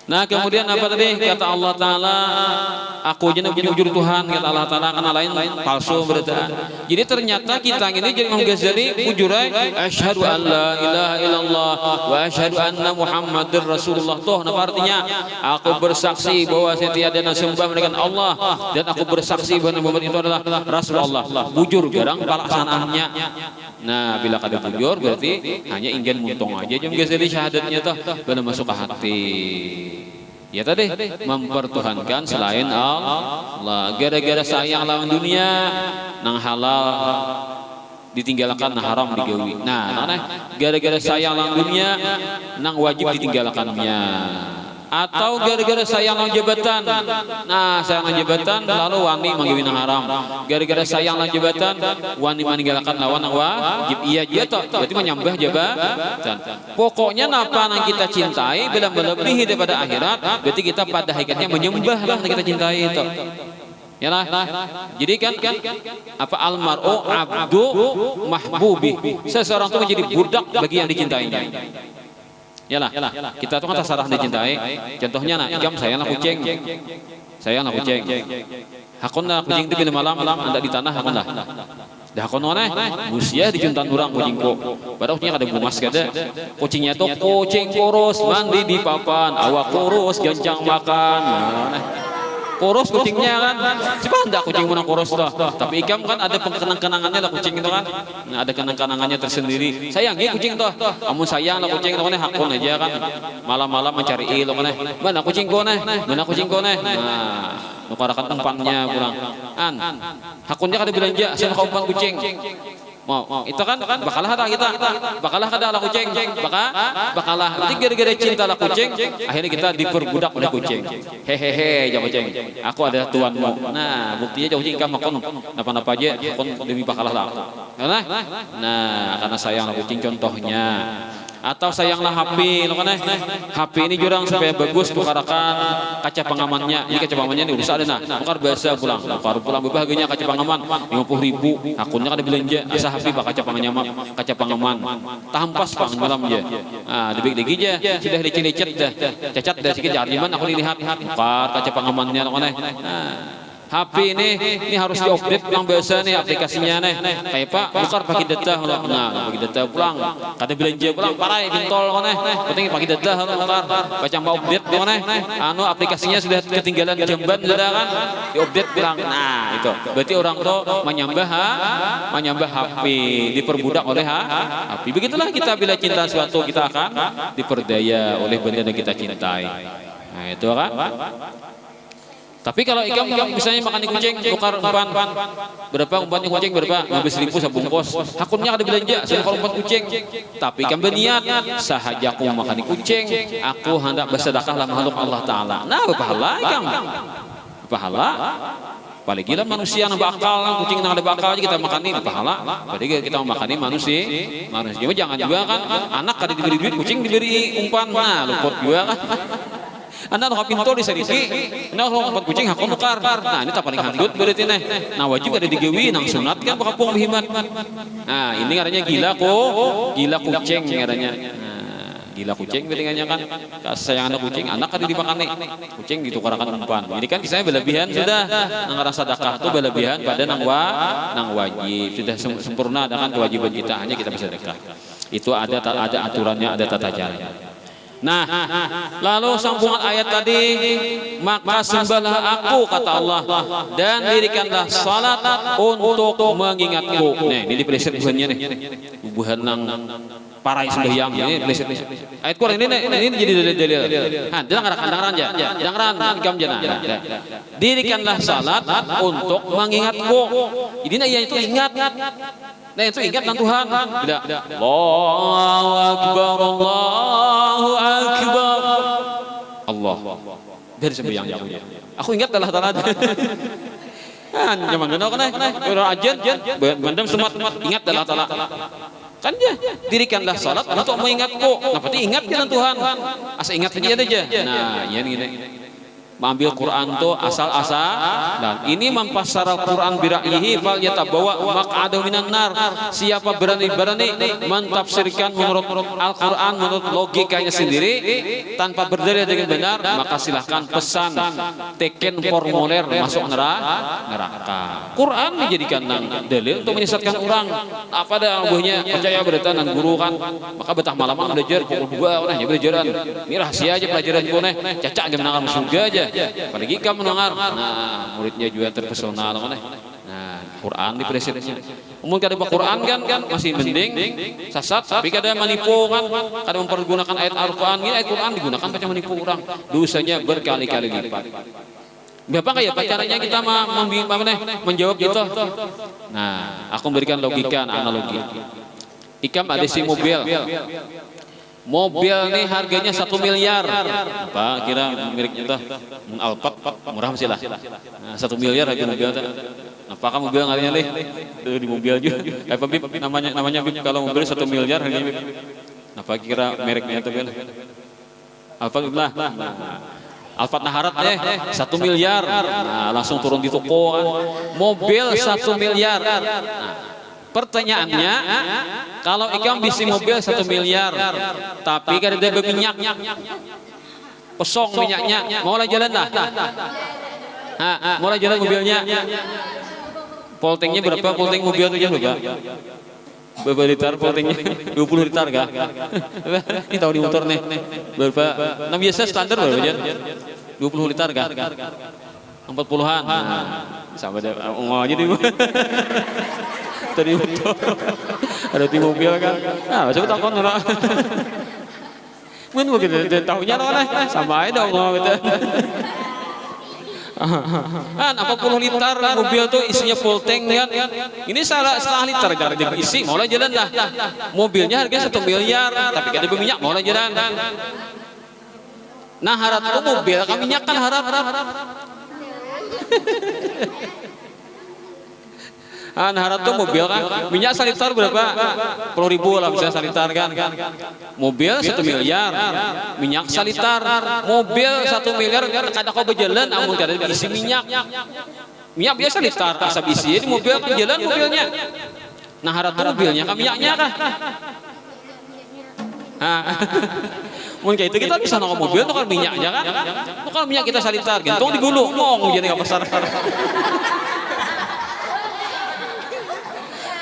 Nah kemudian apa tadi kata Allah Taala aku jenak jujur Tuhan kata Allah Taala karena lain palsu berarti. Jadi ternyata kita ini jadi Imam Ghazali ujurai asyhadu an la ilaha illallah wa asyhadu anna Muhammadur Rasulullah. Toh apa artinya? Aku bersaksi bahwa tiada sembah melainkan Allah dan aku bersaksi bahwa Muhammad itu adalah Rasulullah. Bujur garang pelaksanaannya. Nah bila kada bujur berarti hanya ingin muntung aja Imam Ghazali syahadatnya toh benar masuk ke hati. Ya tadi mempertuhankan selain Allah. Gara-gara sayang lawan dunia nang halal ditinggalkan nang haram digawi. Nah, gara-gara sayang lawan dunia nang wajib ditinggalkannya. Atau gara-gara sayang lawan jabatan. Nah, sayang lawan jabatan lalu wani manggawi nang haram. Gara-gara sayang lawan jabatan wani meninggalkan lawan nang wajib. Iya dia toh, berarti menyembah jabatan. Pokoknya napa nang kita cintai bila melebihi daripada akhirat, berarti kita pada hakikatnya menyembah lah kita cintai itu. Ya lah. Jadi kan apa almar'u abdu mahbubi. Seseorang itu menjadi budak bagi yang dicintainya. Yalah, kita tuh kan terserah dicintai. Contohnya nak, jam sayang kucing, hakun lah kucing itu bila malam anda di tanah hakun lah. Dah hakun mana? Musia dijuntan orang kucingku. Padahal kucingnya ada bumas kada. Kucingnya tuh kucing kurus mandi di papan, awak kurus gancang makan. Kurus kucingnya kan, siapa hendak kucing menang kurus tuh. Tapi ikam kan ada kenang-kenangannya lah kucing itu kan, nah, ada kenang-kenangannya tersendiri. Sayangi kucing tuh, kamu sayang lah kucing itu kan hakun aja kan, malam-malam mencari ilo kan, mana kucing kau nih, nah, nukarakan tempatnya kurang, hakunnya kada belanja, saya kau umpan kucing. Mau itu kan bakalah ada kita bakalah ada lah kucing bakalah nanti gara-gara cinta lah kucing akhirnya kita diperbudak oleh kucing hehehe jauh kucing aku ada tuanmu. Nah buktinya jauh kucing kamu makan apa aja kon demi bakalah lah nah karena sayang lah kucing contohnya. Atau sayanglah HP, lo kan HP ini jurang supaya bagus tukarakan kaca pengamannya. Ini kaca pengamannya ini udah ada nah. Tukar biasa pulang berbahagianya kaca pengaman 50.000. Akunnya ada belanja asa HP pak kaca pengaman. Tahampas pang malam aja. Ah, dibik-dibik aja sudah licet-licet dah. Cacat dah sikit jardiman aku dilihat. Tukar kaca pengamannya lo kan HP ini harus diupdate pulang biasa nih aplikasinya nih. Kayak Pak, tukar pakai data nah, pakai data pulang. Kada belanja pulang parai bintol kan penting pakai data tukar. Baca mau update kan anu aplikasinya sudah ketinggalan jamban sudah kan. Diupdate pulang. Nah, itu. Berarti orang tuh menyembah HP, diperbudak oleh HP. Begitulah kita bila cinta suatu kita akan diperdaya oleh benda yang kita cintai. Nah, itu kan. Tapi kalau ikan misalnya makan kucing tukar umpan berapa umpannya kucing berapa 15.000 sabungkos akunnya ada belanja saya kalau umpan kucing tapi ikan berniat sahaja aku makan kucing aku hendak bersedekah lah makhluk Allah Ta'ala nah berpahala ikan berpahala apalagi lah manusia yang bakal kucing yang ada bakal aja kita makan ini berpahala jadi kita mau makan ini manusia cuma jangan juga kan anak kada diberi duit kucing diberi umpan nah luput juga kan Anda kalau pintu di serisi, kalau empat kucing hakon nukar. Nah ini tak paling handut berarti nih. Nah wajib ada digawi nang sunat kan bakapung bihiman. Nah ini katanya gila kucing katanya. Gila kucing bedanya kan sayang anak kucing anak kan dimakan nih kucing ditukarakan umpan. Ini kan kisahnya berlebihan sudah nang rasa sedekah itu berlebihan pada nang wajib sudah sempurna dengan kewajiban kita hanya kita bisa sedekah. Itu ada aturannya ada tata caranya. Nah, lalu sambungan ayat tadi, maka sembahlah aku kata Allah dan dirikanlah salat untuk mengingatku. Nah, ini dipeleset buhannya nih. Buhan nang parai sembahyang ini dipeleset. Ayat Quran ini jadi dalil. Ha, dengaran ikam jana. Dirikanlah salat untuk mengingatku. Jadi yang itu ingat. Nah itu ingat dengan Tuhan. Tidak. Allahu Akbar, Allahu Akbar. Allah. Dari sembahyang jauhnya. Aku ingat Allah Ta'ala. Kan zaman dulu kan orang ajan bandam semat ingat Allah Ta'ala. Kan ya dirikanlah salat untuk mengingatku. Nah berarti ingat dengan Tuhan. Asa ingat saja aja. Nah ini. Mengambil Quran itu asal-asal dan ini mempassar Al-Quran bira'yihi fal yatabawa maq'adahu minan nar. Siapa berani mentafsirkan menurut Al-Quran menurut logikanya sendiri tanpa berdalil dengan benar maka silahkan pesan teken formulir masuk neraka. Quran dijadikan dalil untuk menyesatkan orang. Apa ada abuhnya percaya berita dan guru kan maka betah malaman belajar pukul 2 orangnya belajaran. Ini rahasia aja pelajaran gue cacak gemenangan surga aja. Apalagi kamu mendengar, nah muridnya juga terpesona loh nah Quran di presiden. Mungkin kada Quran kan masih mending sasat, tapi kada menipu kan, kada mempergunakan ayat Al-Quran. Ini ayat Quran digunakan baca menipu orang, dosanya berkali-kali lipat. Berapa kayak caranya kita menjawab itu? Nah, aku memberikan logika, analogi. Ikam ada si mobil nih harganya 1 miliar. Apa kira merek itu? Alphard murah masih lah. Nah, 1 miliar harga mobil itu. Apakah mobil ngarinya leh? Di mobil juga. Apa Bib namanya Bib kalau mobil 1 miliar harganya Bib. Apa kira mereknya itu Bib? Alphard lah. Alphard Naharat 1 miliar. Nah, langsung turun di toko kan. Mobil 1 miliar. Nah, pertanyaannya, kalau ikam bisi mobil 1 miliar, tapi kada ada berminyak, kosong minyaknya, mau lah jalan dah, mau lah jalan mobilnya, poltingnya berapa? Polting mobil itu berapa? Berapa liter poltingnya? 20 liter kah? Ini tahu di motor nih, berapa? Nah biasa standar berapa aja? 20 liter kah? 40-an, sama deh, ngomong aja deh. Tadi motor ada di mobil kan nah coba takon orang mungkin begitu dan tahunya lah sama aja dong ngomong gitu kan 40 liter mobil tuh isinya full tank kan ini setengah liter gara diisi mau lah jalan dah mobilnya harganya 1 miliar tapi kada berminyak mau lah jalan nah harap tuh mobil kan minyak kan harap Nah, tuh mobil kan, minyak salitar berapa? 10.000 lah bisa salitar kan. Mobil 1 miliar, minyak salitar. Mobil 1 miliar, kadang kau berjalan, amun kada diisi minyak. Minyak biasa salitar, asap isi. Ini mobil kan jalan mobilnya. Nah, tuh mobilnya kan minyaknya kan. Mungkin itu kita bisa nongol mobil, tukar minyaknya kan. Tukar minyak kita salitar, gentong digulung, ngomong jadi nggak besar.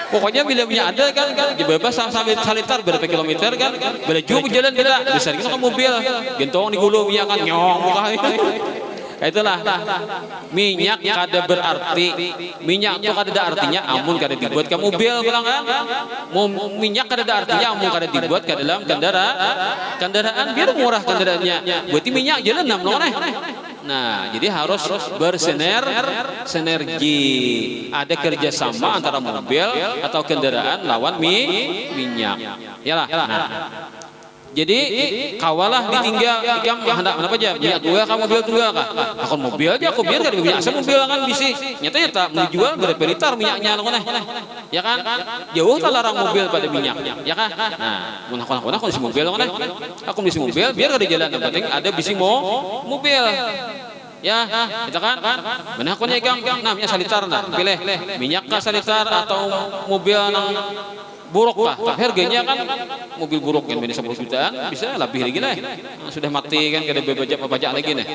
Pokoknya bila minyak ada kan, bebas sampai salitar berapa kilometer kan, bila jauh jalan kita besar kita kan mobil, gentong digulung minyak kan, nyong muka. Itulah minyak kada berarti, minyak itu kada ada artinya amun kada dibuat ke mobil bilang kan. Minyak kada ada artinya amun kada dibuat ke dalam kendaraan biar murah kendaraannya. Berarti minyak jalan namanya. Nah, jadi harus bersinergi. Ada kerjasama antara mobil atau kendaraan lawan minyak. Yalah. Nah, jadi kawalah ditinggal ikam hendak apa aja minyak tua kamu mobil tua kah? Aku mobil aja aku biar kada biasa mobil kan bisi. Nyatanya tak menjual berperitar minyaknya ya kan? Jauh tak larang mobil pada minyak, ya kan? Nah, aku bisi mobil kan? Aku bisi mobil biar kada jalan, yang penting ada bisi mobil. Ya, kita kan? Mana aku nya ikam? Nah, minyak salitar nah, pilih minyak kah salitar atau mobil nang buruk kah? Tapi harganya kan mobil buruk kan 10 jutaan bisa lebih lagi lah. Sudah mati kan kada bebajak lagi nih.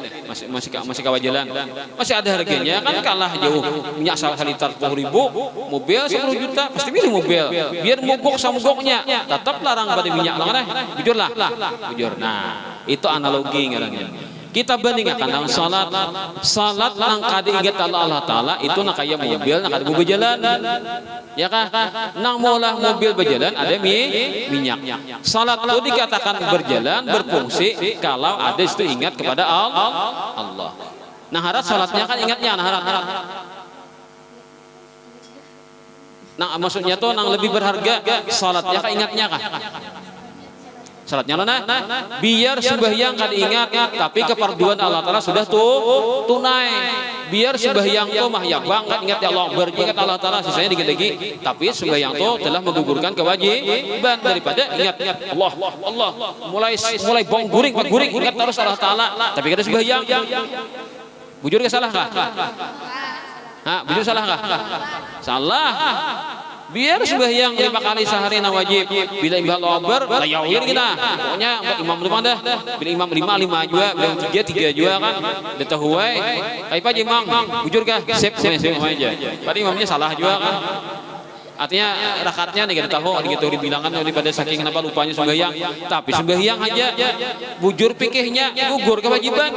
Masih kawajalan. Masih ada harganya kan kalah jauh. Minyak salitar 10.000, mobil 10 juta pasti pilih mobil. Biar mogok sama mogoknya. Tetap larang pada minyak lah kan. Jujur lah. Jujur. Nah, itu analogi ngarannya. Kita bandingkan dalam salat nang kada ingat Allah Ta'ala itu nak kaya mobil nak kada berjalan ya kan nang molah mobil berjalan ada minyak. Salat itu dikatakan berjalan berfungsi kalau ada itu ingat kepada Allah. Nah harap salatnya kan ingatnya harap. Nah maksudnya tuh nang lebih berharga salatnya kan ingatnya kan. Salatnya lah biar sembahyang kada ingat tapi kefarduan Allah Ta'ala sudah tunai. Biar sembahyang tuh mah ya banget ingat ya Allah beringat Allah Ta'ala sisanya dikit-dikit tapi sembahyang tuh telah menggugurkan kewajiban daripada ingat Allah mulai bong guring ingat terus Allah Ta'ala tapi kada sembahyang. Bujur ke salah kah? Bujur salah kah? Salah. Biar sembahyang 5 kali sehari na wajib. Bila imam Akbar, layawin kita. Pokoknya imam rumah dah. Bila imam 5 juga, bila 3 juga kan. Dia tahu wae. Kayak apa imam? Bujur kah? Sip aja. Pada imamnya salah juga kan. Artinya rakatnya nih kita tahu gitu dibilangkan daripada saking kenapa lupanya sembahyang. Tapi sembahyang aja bujur pikirnya gugur kewajiban.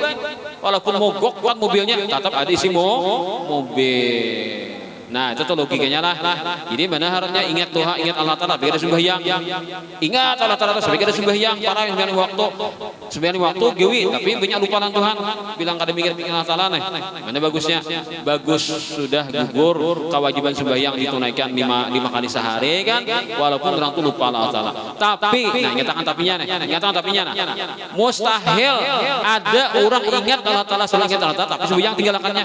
Walaupun mogok kuat mobilnya tetap ada isi mobil. Nah itu tuh logikanya lah. Jadi mana harusnya ingat Tuhan, ingat Allah Ta'ala biar sembahyang. Ingat Allah Ta'ala sebagai ada sembahyang para yang sembahyang waktu gewi tapi banyak lupa Tuhan. Bilang kada mikir Allah Ta'ala nih. Mana bagusnya? Bagus sudah gugur kewajiban sembahyang ditunaikan 5 kali sehari kan. Walaupun orang tuh lupa Allah Ta'ala. Tapi nah nyatakan tapinya mustahil ada orang ingat Allah Ta'ala selain ingat Allah Ta'ala tapi sembahyang tinggalkannya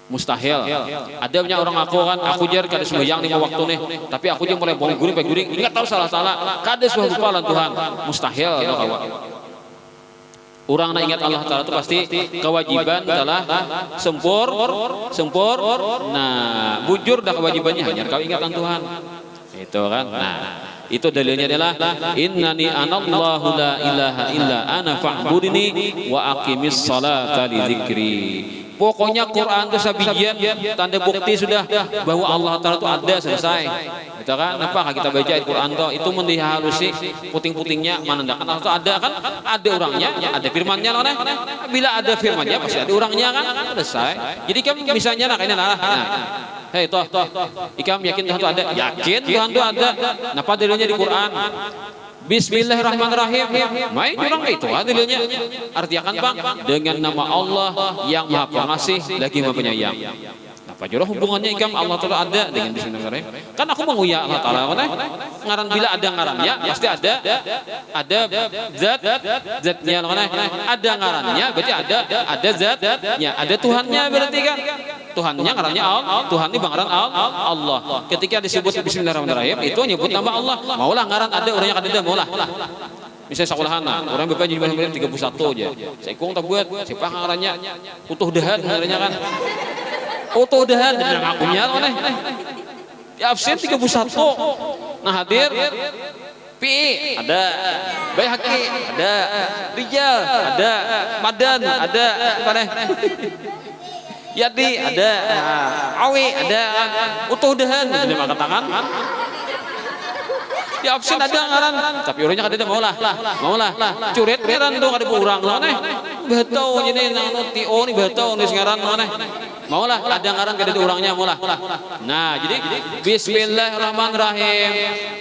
mustahil. Ada banyak orang aku jar kada sembahyang 5 waktu nih, tapi aku jar mulai guring ingat tahu salah kada sudah lupa lan Tuhan. Mustahil no kawan. Orang nak ingat Allah Ta'ala itu pasti kewajiban telah sempur. Nah, bujur dah kewajibannya hanya kau ingatkan Tuhan. Itu kan. Nah, itu dalilnya adalah innani anallahu la ilaha illa ana fa'budni wa aqimis salata li dzikri. Pokoknya Quran itu sabijian tanda bukti sudah bahwa Allah Ta'ala itu ada selesai. Itu kan apa kita baca Quran itu mendihalusi puting-putingnya menandakan Allah itu ada kan ada orangnya ada firmannya lah. Bila ada firmannya pasti ada orangnya kan selesai. Jadi kan misalnya nah ini lah. Hei toh ikam yakin Tuhan itu ada? Yakin Tuhan itu ada. Kenapa dalilnya di Quran? Bismillahirrahmanirrahim. Main jurang itu dalilnya. Artinya kan Bang dengan nama Allah yang Maha Pengasih lagi Maha Penyayang. Apa jurang hubungannya ikam Allah Ta'ala ada dengan Bismillahirrahmanirrahim? Kan aku menguya Allah Ta'ala ngaran bila ada ngarannya pasti ada zatnya ada ngarannya berarti ada zatnya ada Tuhannya berarti kan. Tuhannya ngarannya Tuhan ini banggaran Allah. Ketika disebut bismillahirrahmanirrahim itu nyebut nama Allah. Maulah ngaran ada orangnya kada maulah. Misalnya sakulahana, orang bapak jadi bahasa 31 aja. Saya kong tak buat, siapa ngarannya utuh dahan ngarannya kan. Utuh dahan jadi ngakunya loh nih. Ya absen 31. Nah hadir Pi ada, Bayhaqi ada, Rijal ada, Madan ada, apa nih? Yadi ada, Awi ada, utuh dahan jadi makan tangan. Di absen ada ngaran, tapi orangnya kada maulah, curet ngaran tuh kada kurang lah nih. Batau jadi nang tio nih batau nih ngaran mana? Maulah ada ngaran kada orangnya maulah. Nah jadi Bismillahirrahmanirrahim.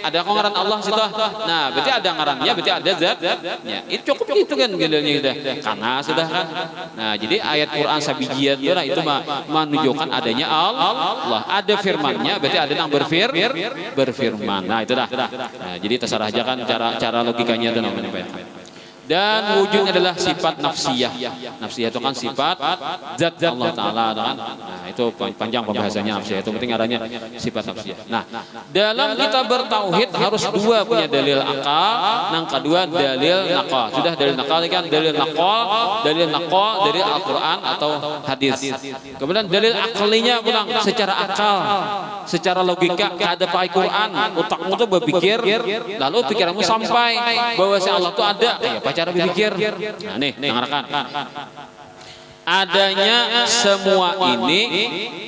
Ada kok ngaran Allah situ. Nah berarti ada ngarannya, berarti ada zatnya. Itu cukup itu kan gilanya udah. Karena sudah kan. Nah jadi ayat Quran sabijiat itu nah itu menunjukkan adanya Allah. Ada firmannya, berarti ada yang berfirman. Nah itu dah. Nah, jadi terserah aja kan cara logikanya itu namanya Pak. Dan wujud adalah sifat nafsiyah. Nafsiyah itu kan sifat zat Allah Ta'ala kan? Nah itu panjang pembahasannya nafsiyah. Itu penting adanya sifat nafsiyah. Nah dalam kita bertauhid harus dua punya dalil akal, yang kedua dalil naqal. Sudah dalil naqal kan? Dalil naqal dari Al-Quran atau hadis. Kemudian dalil akalinya pulang secara akal, secara logika ada pakai Quran, otakmu tuh berpikir, lalu pikiranmu sampai bahwa si Allah itu ada. Cara berpikir. Nah nih, dengarkan. Adanya semua ini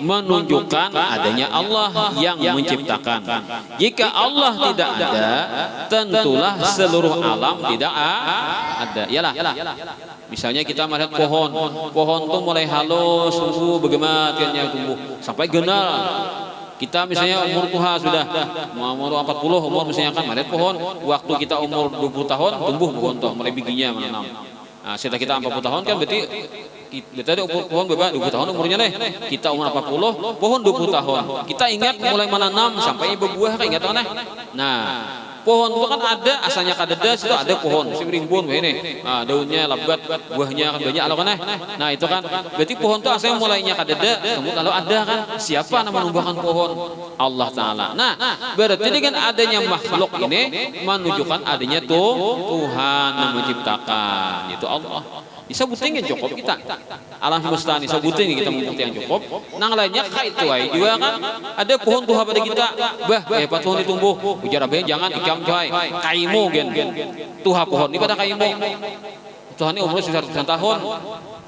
menunjukkan adanya Allah yang menciptakan. Jika Allah tidak ada, tentulah seluruh alam tidak ada. Yalah. Misalnya kita melihat pohon tuh mulai halus, tumbuh, bagaimana tumbuh sampai genal. Kita misalnya umur tua sudah umur 40 umur misalnya kan melihat pohon, waktu kita umur 20 tahun tumbuh pohon tuh mulai bijinya menanam. Nah, setelah kita 40 tahun kan berarti kita ada pohon berapa 20 tahun umurnya nih. Kita umur 40, pohon 20 tahun. Kita ingat mulai menanam sampai berbuah kan ingat kan? Nah, pohon itu kan ada asalnya kadeda situ ada pohon si rimbun ini. Nah, daunnya lebat, buahnya kan banyak loh kan. Nah, itu kan berarti pohon itu asalnya mulainya kadeda, kemudian lalu ada kan siapa nama menumbuhkan pohon? Allah Taala. Nah, berarti dengan adanya makhluk ini menunjukkan adanya Tuhan yang menciptakan, yaitu Allah. Disebutin yang cukup kita alam semesta ini sebutin kita membukti yang cukup. Nang lainnya kait tuai juga kan ada pohon Tuhan pada kita hebat pohon ditumbuh ujar abe jangan ikam coy kaimu gen Tuhan pohon ini pada kaimu Tuhan ini umur 100 tahun.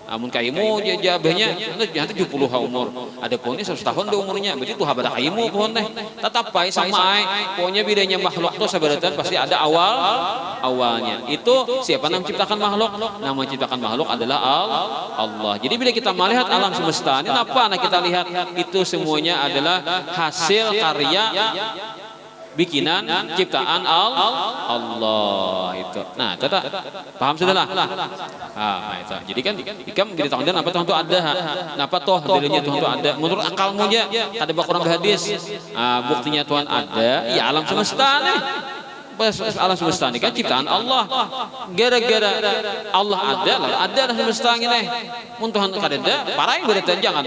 Amun kaimu jabahnya nanti 70 umur. Ada pohonnya 100 tahun deh umurnya. Berarti tuh habada kaimu pohon teh. Tetap baik sama pokoknya bedanya makhluk tuh sebenarnya pasti ada awalnya. Itu siapa yang menciptakan makhluk? Yang menciptakan makhluk adalah Allah. Jadi bila kita melihat alam semesta ini apa nah kita lihat itu semuanya adalah hasil karya bikinan ciptaan Allah itu. Nah, tata paham sudah lah. Nah, itu. Jadi kan ikam beritahukan apa Tuhan itu ada. Napa toh dalilnya Tuhan itu ada? Menurut akalmu aja ada Quran hadis. Buktinya Tuhan ada. Ya alam semesta nih. Alam semesta ini kan ciptaan Allah. Gara-gara Allah ada alam semesta ini. Mun Tuhan kadeda, parai berarti jangan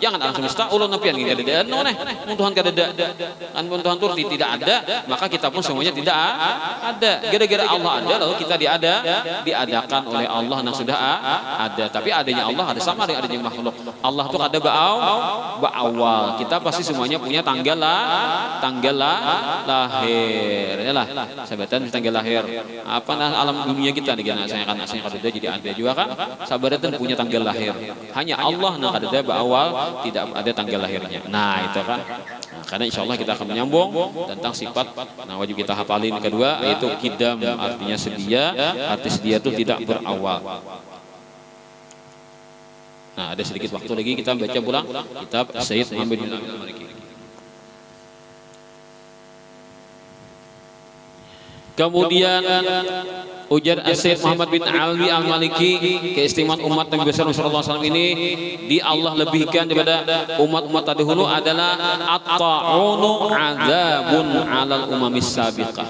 alam semesta ulun napian ini kadeda neh. Mun Tuhan kadeda, kan mun Tuhan turti tidak ada, maka kita pun semuanya tidak ada. Gara-gara Allah ada lalu kita diadakan oleh Allah yang sudah ada. Tapi adanya Allah ada sama dengan adanya makhluk. Allah tuh ada ba'awal. Kita pasti semuanya punya tanggal lahir. Yalah. Sabatan tanggal lahir apa alam dunia kita nih saya kan asanya kadeda jadi ada juga kan sabatan punya tanggal lahir hanya Allah yang kadeda berawal tidak ada tanggal lahirnya. Nah itu kan karena insya Allah kita akan menyambung tentang sifat nah wajib kita hafalin kedua yaitu kidam artinya sedia arti sedia itu tidak berawal. Nah ada sedikit waktu lagi kita baca pulang kitab Sayyid Muhammad bin Al-Maliki. Kemudian ujar Sayyid Muhammad bin Alwi Al-Maliki keistimewaan umat Nabi besar Rasulullah SAW ini di Allah lebihkan daripada umat-umat terdahulu adalah at-ta'unu azabun 'alal umamis sabiqah.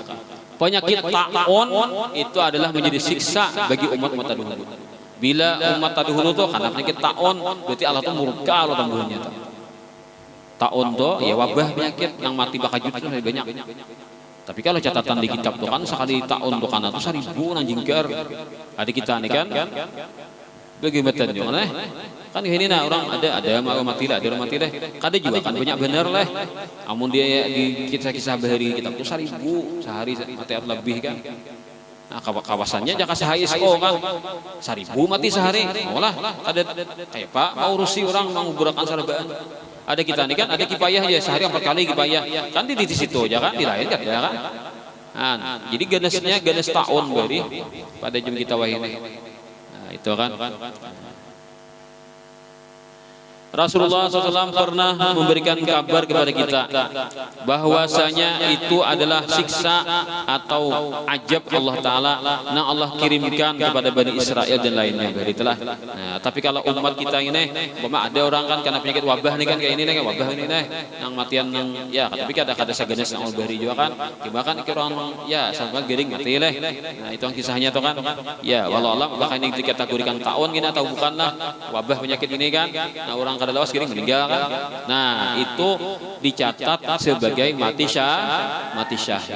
Penyakit ta'un itu adalah menjadi siksa bagi umat-umat terdahulu. Bila umat tadi dulu tuh karena penyakit taun, berarti Allah tuh murka Allah tambuhannya tuh. Taun tuh ya wabah penyakit yang mati bakajut itu lebih banyak. Tapi kalau catatan di kitab tuh kan sekali taun tuh karena tuh 1000 nanjinggar. Adik kita nih kan, bagaimana juga kan ini nah orang ada mau mati lah, ada orang mati deh. Kada juga kan banyak bener lah. Amun dia di kisah-kisah bahari kitab tuh 1000 sehari mati lebih kan. Nah, kawasannya jangan sehari kan 1000 mati sehari. Malah ada kayak Pak mau urusi orang mau gerakan sarbaan. Ada kita nih kan ada kipayah ya sehari 4 kali kipayah. Kan di situ aja kan di lain kan ya kan. Nah, jadi ganes tahun bari pada jam kita wahini. Nah, itu kan. Rasulullah SAW pernah memberikan kabar kepada kita bahwasanya itu adalah siksa atau ajab Allah Ta'ala yang Allah kirimkan kepada Bani Israel dan lainnya. Beritulah. Nah, tapi kalau umat kita ini, ada orang kan karena penyakit wabah nih kan kayak ini nih, wabah ini nih, yang matian yang ya, tapi kada segenes yang bari juga kan, bahkan orang ya sampai gering mati leh. Nah itu yang kisahnya tuh kan, ya walau Allah bahkan ini dikategorikan tahun gini atau bukanlah wabah penyakit ini kan, nah orang kada lawas gering meninggal kan, nah itu dicatat sebagai mati syahid.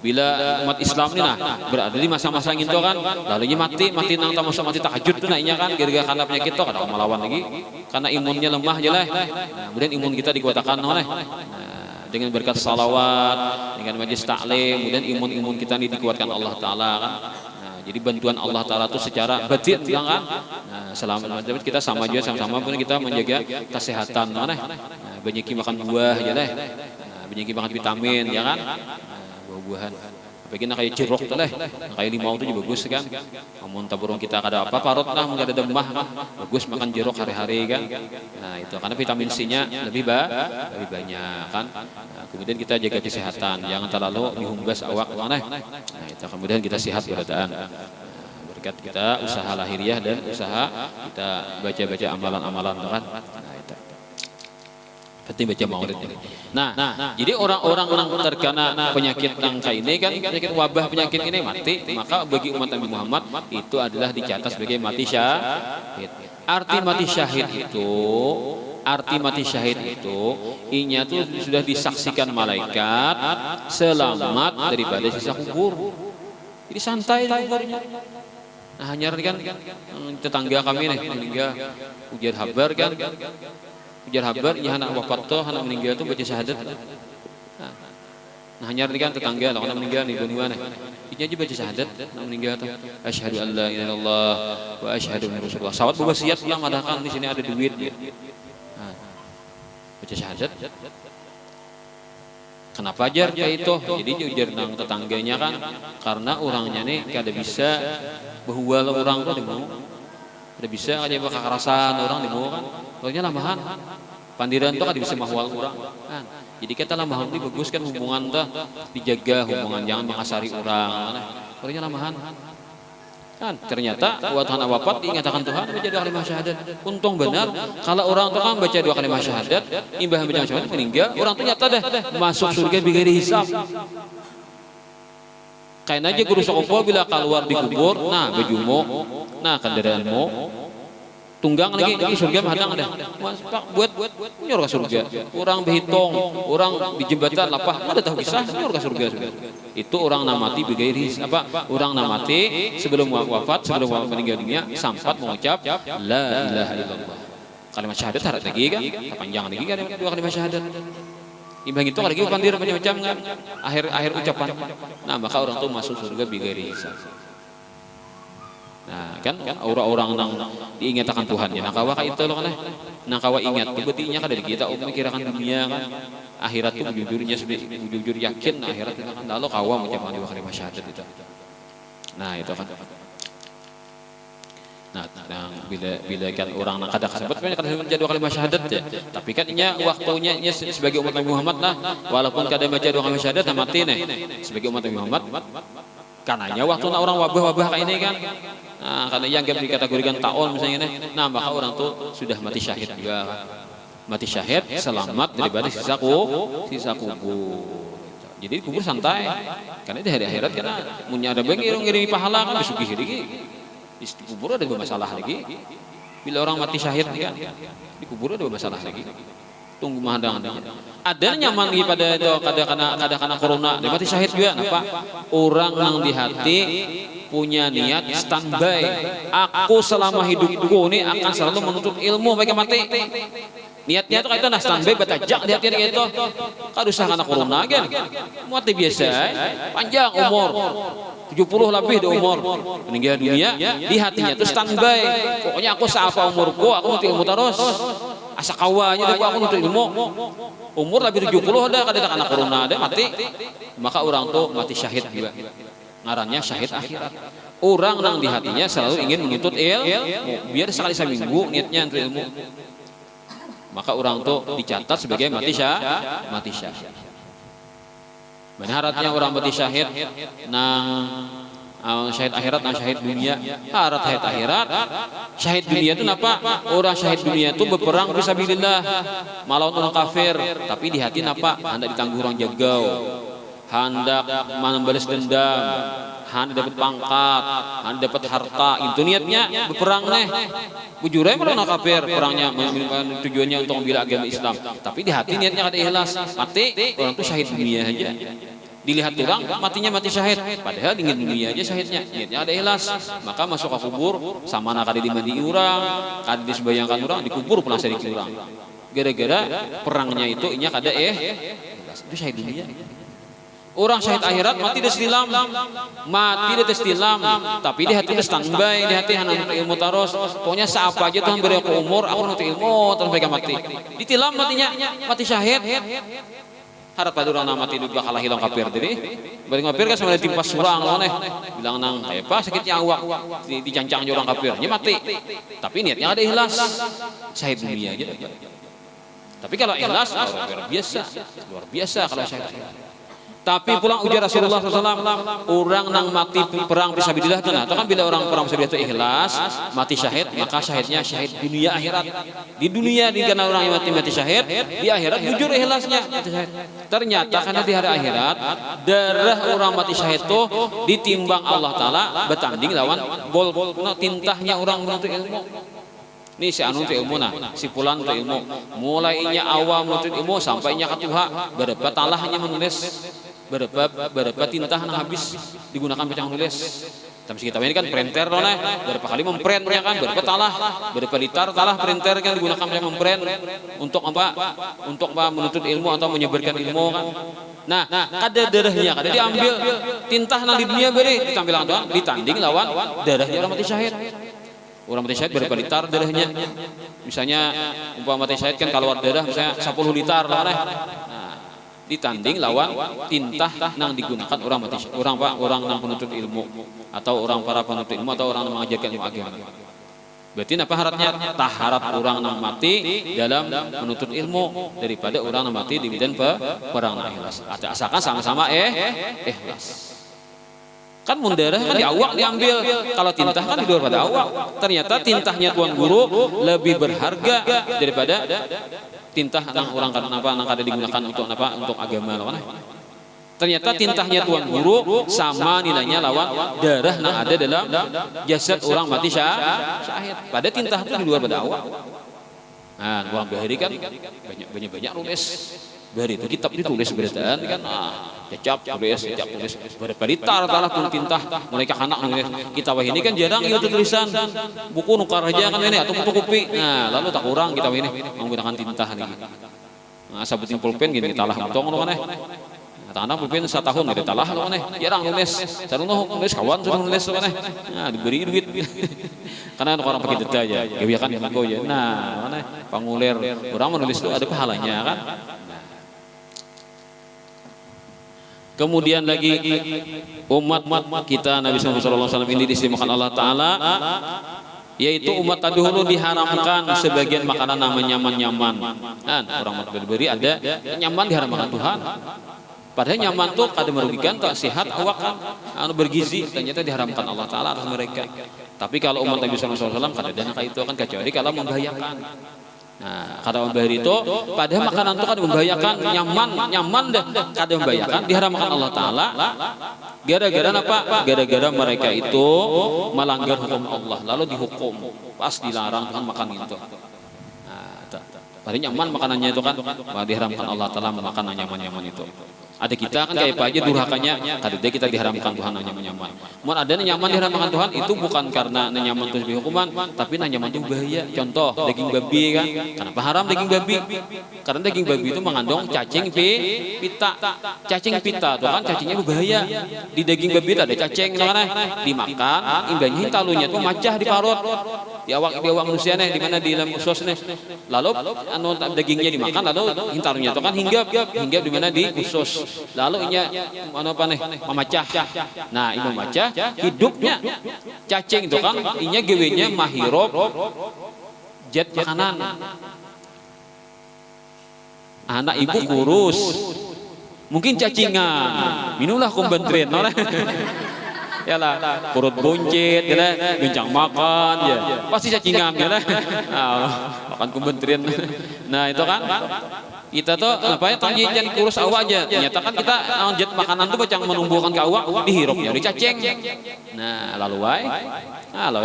Bila umat Islam ini nah berada di masa-masa itu kan, lalu mati nang termasuk mati tahajud tuh naiknya kan, gara-gara karena penyakit tuh kada melawan lagi, karena imunnya lemah aja lah. Nah, kemudian imun kita dikuatkan oleh dengan berkat salawat, dengan majlis taklim, kemudian imun kita ini dikuatkan Allah Taala kan. Nah, jadi bantuan Allah Taala itu secara batin kan. Nah, selama kita sama juga sama-sama pun kita menjaga kesehatan kan. Nah, banyak makan buah aja lah. Nah, banyak makan vitamin ya kan. Buah-buahan apalagi kayak jeruk tuh lah kayak limau tuh juga bagus kan, namun taburung kita kada apa parut lah nggak ada demah bagus makan jeruk hari-hari kan. Nah itu karena vitamin C-nya lebih banyak kan. Nah, kemudian kita jaga kesehatan, jangan terlalu dihumbas awak nah itu kemudian kita sehat beradaan. Berkat kita usaha lahiriah dan usaha kita baca amalan-amalan kan. Nah itu penting baca maulid ini. Nah, jadi orang-orang yang terkena penyakit yang kayak ini kan, penyakit wabah penyakit ini mati, maka bagi umat Nabi Muhammad itu adalah dicatat sebagai mati syahid. Arti mati syahid itu inya tuh sudah disaksikan malaikat selamat daripada siksa kubur. Jadi santai kuburnya. Nah, hanya kan tetangga kami nih meninggal ujar habar kan. Ujar habar, ya anak wafat tuh, anak meninggal tuh baca syahadat. Nah, hanya kan tetangga lah, anak meninggal di Banua nih. Ini aja baca syahadat, anak meninggal tuh. Asyhadu an la ilaha illallah wa asyhadu anna rasulullah. Sawat berwasiat pulang madakan di sini ada duit. Nah, baca syahadat. Kenapa ajar kayak itu? Jadi ujar nang tetangganya kan, karena orangnya nih kada bisa bahwa orang tuh dimau. Kada bisa aja kekerasan orang dimau kan. Soalnya lambahan, pandiran tuh kan bisa mahwal orang kan. Jadi kita lambahan ini bagus kan hubungan tuh dijaga hubungan, jangan mengasari orang. Soalnya lambahan kan. Ternyata waktu anak wafat diingatkan Tuhan baca 2 kalimat syahadat. Untung benar kalau orang tuh kan baca 2 kalimat syahadat, imbah baca syahadat meninggal, orang tuh nyata deh masuk surga bigari hisab. Kain aja guru sokopo bila keluar di kubur, nah bajumu, nah kendaraanmu. Tunggang lagi surga hadang ada. Pak buat nyor ke surga. Orang berhitung, orang di jembatan lapah, ada tahu kisah nyor ke surga. Itu orang namati begairis apa? Orang namati sebelum wafat, sebelum meninggal dunia sampat mengucap la ilaha illallah. Kalimat syahadat harus lagi kan? Panjang lagi kan 2 kalimat syahadat. Imbang itu lagi pandir macam-macam kan? Akhir ucapan. Nah, maka orang tuh masuk surga begairis. Nah kan orang-orang yang diingatkan Tuhannya, nah kawa itu loh kan, nah kawa ingat, kebetulannya kan dari kita memikirkan dunia kan, akhirat tuh jujur yakin, nah akhirat itu kan lalu kawa mengucapkan 2 kalimat syahadat itu, nah itu kan, nah bila kan orang nak kada kesempatan banyak kada baca 2 kalimat syahadat ya, tapi kan inya waktunya sebagai umat Nabi Muhammad lah, walaupun kada baca 2 kalimat syahadat mati nih, sebagai umat Nabi Muhammad. Karenanya waktu orang wabah kayak ini kan, nah karena yang dikategorikan tahun misalnya, nah maka orang tuh sudah mati syahid juga, mati syahid selamat daripada sisa kubur. Jadi kubur santai, karena di hari akhirat karena punya ada bang ngiringi pahala kan besok gigi, Di kubur ada masalah lagi. Bila orang mati syahid kan, di kubur ada masalah lagi. Tunggu mahadang ada nyaman lagi pada itu kadang-kadang corona dia mati syahid juga apa orang yang di hati punya niat standby aku selama hidupku ini akan selalu menuntut ilmu mereka mati niatnya itu kayak itu nah standby batajak di hati gitu kan usah karena corona kan mati biasa panjang umur 70 lebih di umur meninggal dunia di hatinya itu standby pokoknya aku seapa umurku aku nuntut ilmu terus asa kawanya aku nuntut ilmu umur lebih 70 ada kadang anak corona ada mati maka orang tuh mati syahid juga ngarannya syahid akhirat orang yang di hatinya selalu ingin menuntut ilmu biar sekali seminggu niatnya untuk ilmu maka orang tuh dicatat sebagai mati syahid benar orang mati syahid syahid akhirat dan syahid dunia syahid akhirat syahid dunia itu apa orang syahid dunia itu berperang fisabilillah melawan orang kafir tapi di hati apa hendak ditangguh orang jagau hendak membalas dendam hendak dapat pangkat hendak dapat harta itu niatnya berperang nih bujurnya melawan orang kafir perangnya tujuannya untuk membela agama Islam tapi di hati niatnya ada ikhlas mati orang itu syahid dunia aja dilihat orang matinya mati syahid padahal ingin dunia aja syahidnya niatnya ada ikhlas maka masuk ke kubur sama nak ada dimandi orang ada disebayangkan orang dikubur pernah saya orang gara-gara perangnya itu inya ada ikhlas itu syahid dunia orang syahid akhirat mati di istilam tapi di hati standby di hati hanya untuk ilmu terus pokoknya seapa aja Tuhan beri aku umur aku untuk ilmu terus mereka mati ditilam matinya mati syahid harap pada orang mati itu bakal hilang kafir jadi balik kafir kan sama timpas surang loh nih bilang nang kayak apa sakitnya awak dicancang orang kafirnya mati tapi niatnya ada ikhlas syahid dunia aja tapi kalau ikhlas luar biasa kalau syahid tapi pulang ujar Rasulullah SAW orang nang mati perang fisabilillah itu nah kan bila orang perang fisabilillah itu ikhlas mati syahid maka syahidnya syahid dunia akhirat di dunia karena orang yang mati syahid di akhirat jujur ikhlasnya ternyata karena di hari akhirat darah orang mati syahid itu ditimbang Allah Ta'ala bertanding lawan bol tintahnya orang menuntut ilmu ini si anu untuk ilmu si pulan untuk ilmu mulainya awal menuntut ilmu sampainya ke Tuhan berapa talahnya menulis berapa tinta yang habis digunakan pecah nulis tapi kita ini kan printer loh nih berapa kali memprint ya kan berapa berapa liter talah printer kan digunakan pecah memprint untuk apa menuntut ilmu atau menyebarkan ilmu kan nah ada darahnya ada diambil tinta yang di dunia beri ditampilkan Tuhan ditanding lawan darahnya orang mati syahid berapa liter darahnya misalnya umpama mati syahid kan kalau darah misalnya 10 liter lah nih ditanding lawan tintah yang digunakan orang yang penuntut ilmu atau orang para penuntut ilmu atau orang yang mengajarkan ilmu agama berarti apa harapnya taharap orang yang mati dalam menuntut ilmu daripada orang yang mati di bidang perang ikhlas asalkan sama-sama ikhlas kan mundarah kan di awak diambil kalau tintah kan di luar pada awak ternyata tintahnya tuan guru lebih berharga daripada tintah yang orang yang ada digunakan untuk agama lawan ternyata tintahnya tuan guru sama nilainya lawan darah yang ada dalam jasad orang mati syahid pada tintah itu di luar pada awak nah orang bahari kan banyak nulis bahari itu kitab ditulis beritaan kan cecap tulis berita talah pun tintah mereka anak nulis kitab ini kan jarang itu tulisan buku nukar aja kan ini atau fotokopi nah lalu tak kurang kitab ini menggunakan tintah lagi nah sabetin pulpen gini talah untong loh kan tanah pulpen 1 tahun gitu talah loh kan jarang nulis sarung nulis kawan sudah nulis loh kan nah diberi duit karena orang pakai deta aja kebiakan yang ya nah mana pangulir orang menulis itu ada pahalanya kan. Kemudian lagi umat kita Nabi sallallahu alaihi wasallam ini diistimewakan Allah Ta'ala yaitu umat terdahulu diharamkan sebagian makanan namanya nyaman dan orang berberi ada nyaman diharamkan Tuhan padahal nyaman tuh kada merugikan tak sehat awak kan bergizi ternyata diharamkan Allah Ta'ala atas mereka tapi kalau umat Nabi sallallahu alaihi wasallam kada ada itu akan kecuali kalau membahayakan. Nah, kata membahari itu padahal makanan itu kan membahayakan nyaman deh kada membahayakan diharamkan Allah Ta'ala Gara-gara apa? Gara-gara mereka itu melanggar hukum Allah, lalu dihukum, pas dilarang Tuhan makan itu. Paling nyaman makanannya itu kan, diharamkan Allah Ta'ala makan nyaman-nyaman itu. Ada kita kan kayak apa aja durhakanya, kadang kita diharamkan Tuhan nyaman-nyaman. Mau ada nyaman diharamkan Tuhan itu bukan karena nyaman itu lebih hukuman, tapi nyaman itu bahaya. Contoh daging babi kan, kenapa haram daging babi? Karena daging babi itu mengandung cacing pita. Cacing pita itu kan cacingnya berbahaya. Di daging babi itu ada cacing, dimakan, imbanya hintalunya itu macah di parut. Di awak manusia nih, di mana di dalam usus nih. Lalu dagingnya dimakan, lalu hintalunya itu kan hinggap di mana di usus. Lalu inya apa nih memecah. Nah, ini memecah hidupnya cacing itu kan inya gewenya mahirop jet makanan. Anak ibu kurus, mungkin cacingan, minumlah kumbentrin, ya lah, perut buncit, ya lah, gencang makan, ya, pasti cacingan, ya lah, makan kumbentrin. Nah itu kan, kita tuh apa ya tanya jangan kurus awak aja, ternyata kan kita jet makanan tuh bacang menumbuhkan ke awak, dihirupnya di cacing. Nah lalu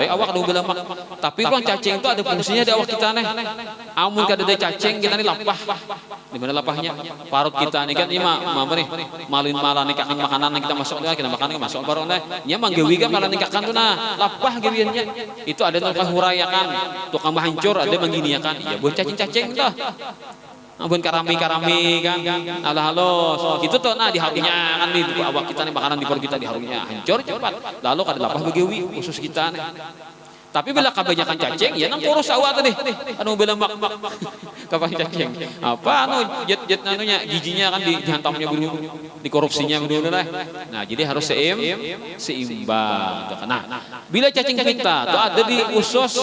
awak dulu bilang, tapi bang cacing itu ada fungsinya di awak kita nih. Amun kada ada cacing kita nih lapah. Di mana lapahnya? Parut kita nih kan ini nih malin-malan nikakan makanan yang kita masuk kita makan ke masuk parut nih. Nya manggawi kan malah nikakan tuh nah lapah gawiannya. Itu ada tukang hurayakan, tukang hancur, ada mengginiakan. Ya buat cacing-cacing tuh. Abun karami kan, halo, itu tuh nah diharunya kan di awak kita nih makanan di perut kita diharunya hancur cepat. Lalu kada lapah begewi usus kita nih. Tapi bila kebanyakan cacing, ya nang kurus awak tadi. Anu bila mak kebanyakan cacing. Apa anu jet anunya giginya kan dihantamnya dulu, dikorupsinya dulu lah. Nah, jadi harus seimbang. Nah, bila cacing pita tuh ada di usus,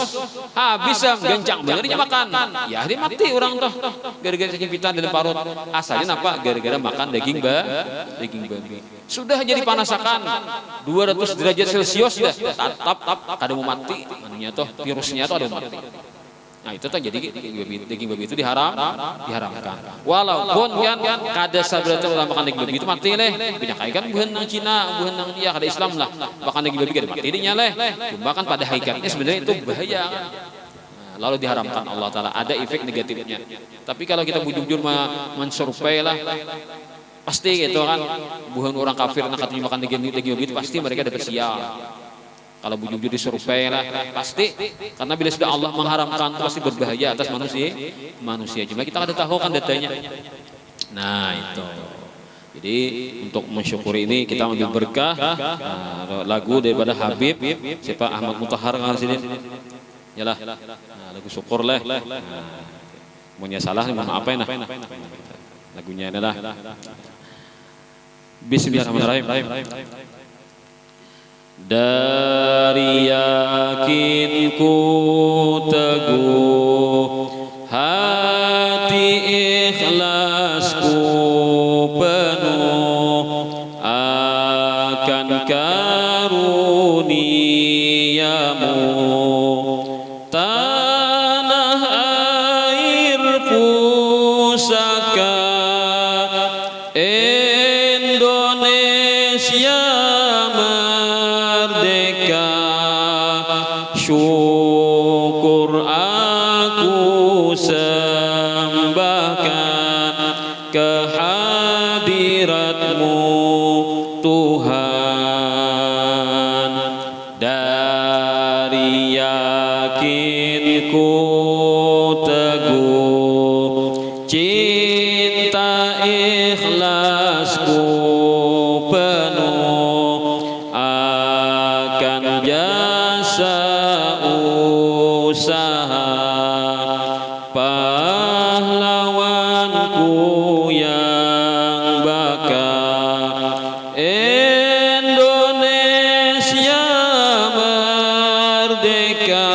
habis gencang bener dia makan. Ya, dia mati orang tuh. Gara-gara cacing pita dalam parut. Asalnya apa? Gara-gara makan daging babi. Sudah jadi panasakan 200 derajat Celcius dah. Tetap kada mau mati. Anunya tuh virusnya tuh ada mati. Nah itu tuh jadi daging babi itu diharamkan. Walaupun kan kada sabrata ulama makan daging babi itu mati leh. Pinyakai kan buhan nang Cina, buhan nang ya kada Islam lah. Makan daging babi kada mati dinya leh. Cuma kan pada hakikatnya sebenarnya itu bahaya. Nah, lalu diharamkan Allah Ta'ala. Ada efek negatifnya. Tapi kalau kita jujur mensurvei lah, pasti gitu kan buhan orang kafir nak katanya makan daging babi itu pasti mereka dapat sial. Kalau jujur disurvei lah pasti, karena bila sudah Allah mengharamkan pasti berbahaya atas manusia. Cuma kita ada tahu kan datanya. Nah itu. Jadi untuk mensyukuri ini kita ambil berkah. Lagu daripada Habib siapa Ahmad Mutahar kan sini. Yalah. Nah, lagu syukur lah. Punya salah mohon apa ya nah. Lagunya adalah Bismillahirrahmanirrahim. Dari yakinku teguh, hati ikhlasku penuh akan karuniamu, tanah air pusaka Indonesia merdeka. Syukur aku sembahkan kehadiratmu Tuhan. Dari yakinku teguh, cinta ikhlasku penuh akan jasa usaha pahlawanku yang bakal Indonesia merdeka.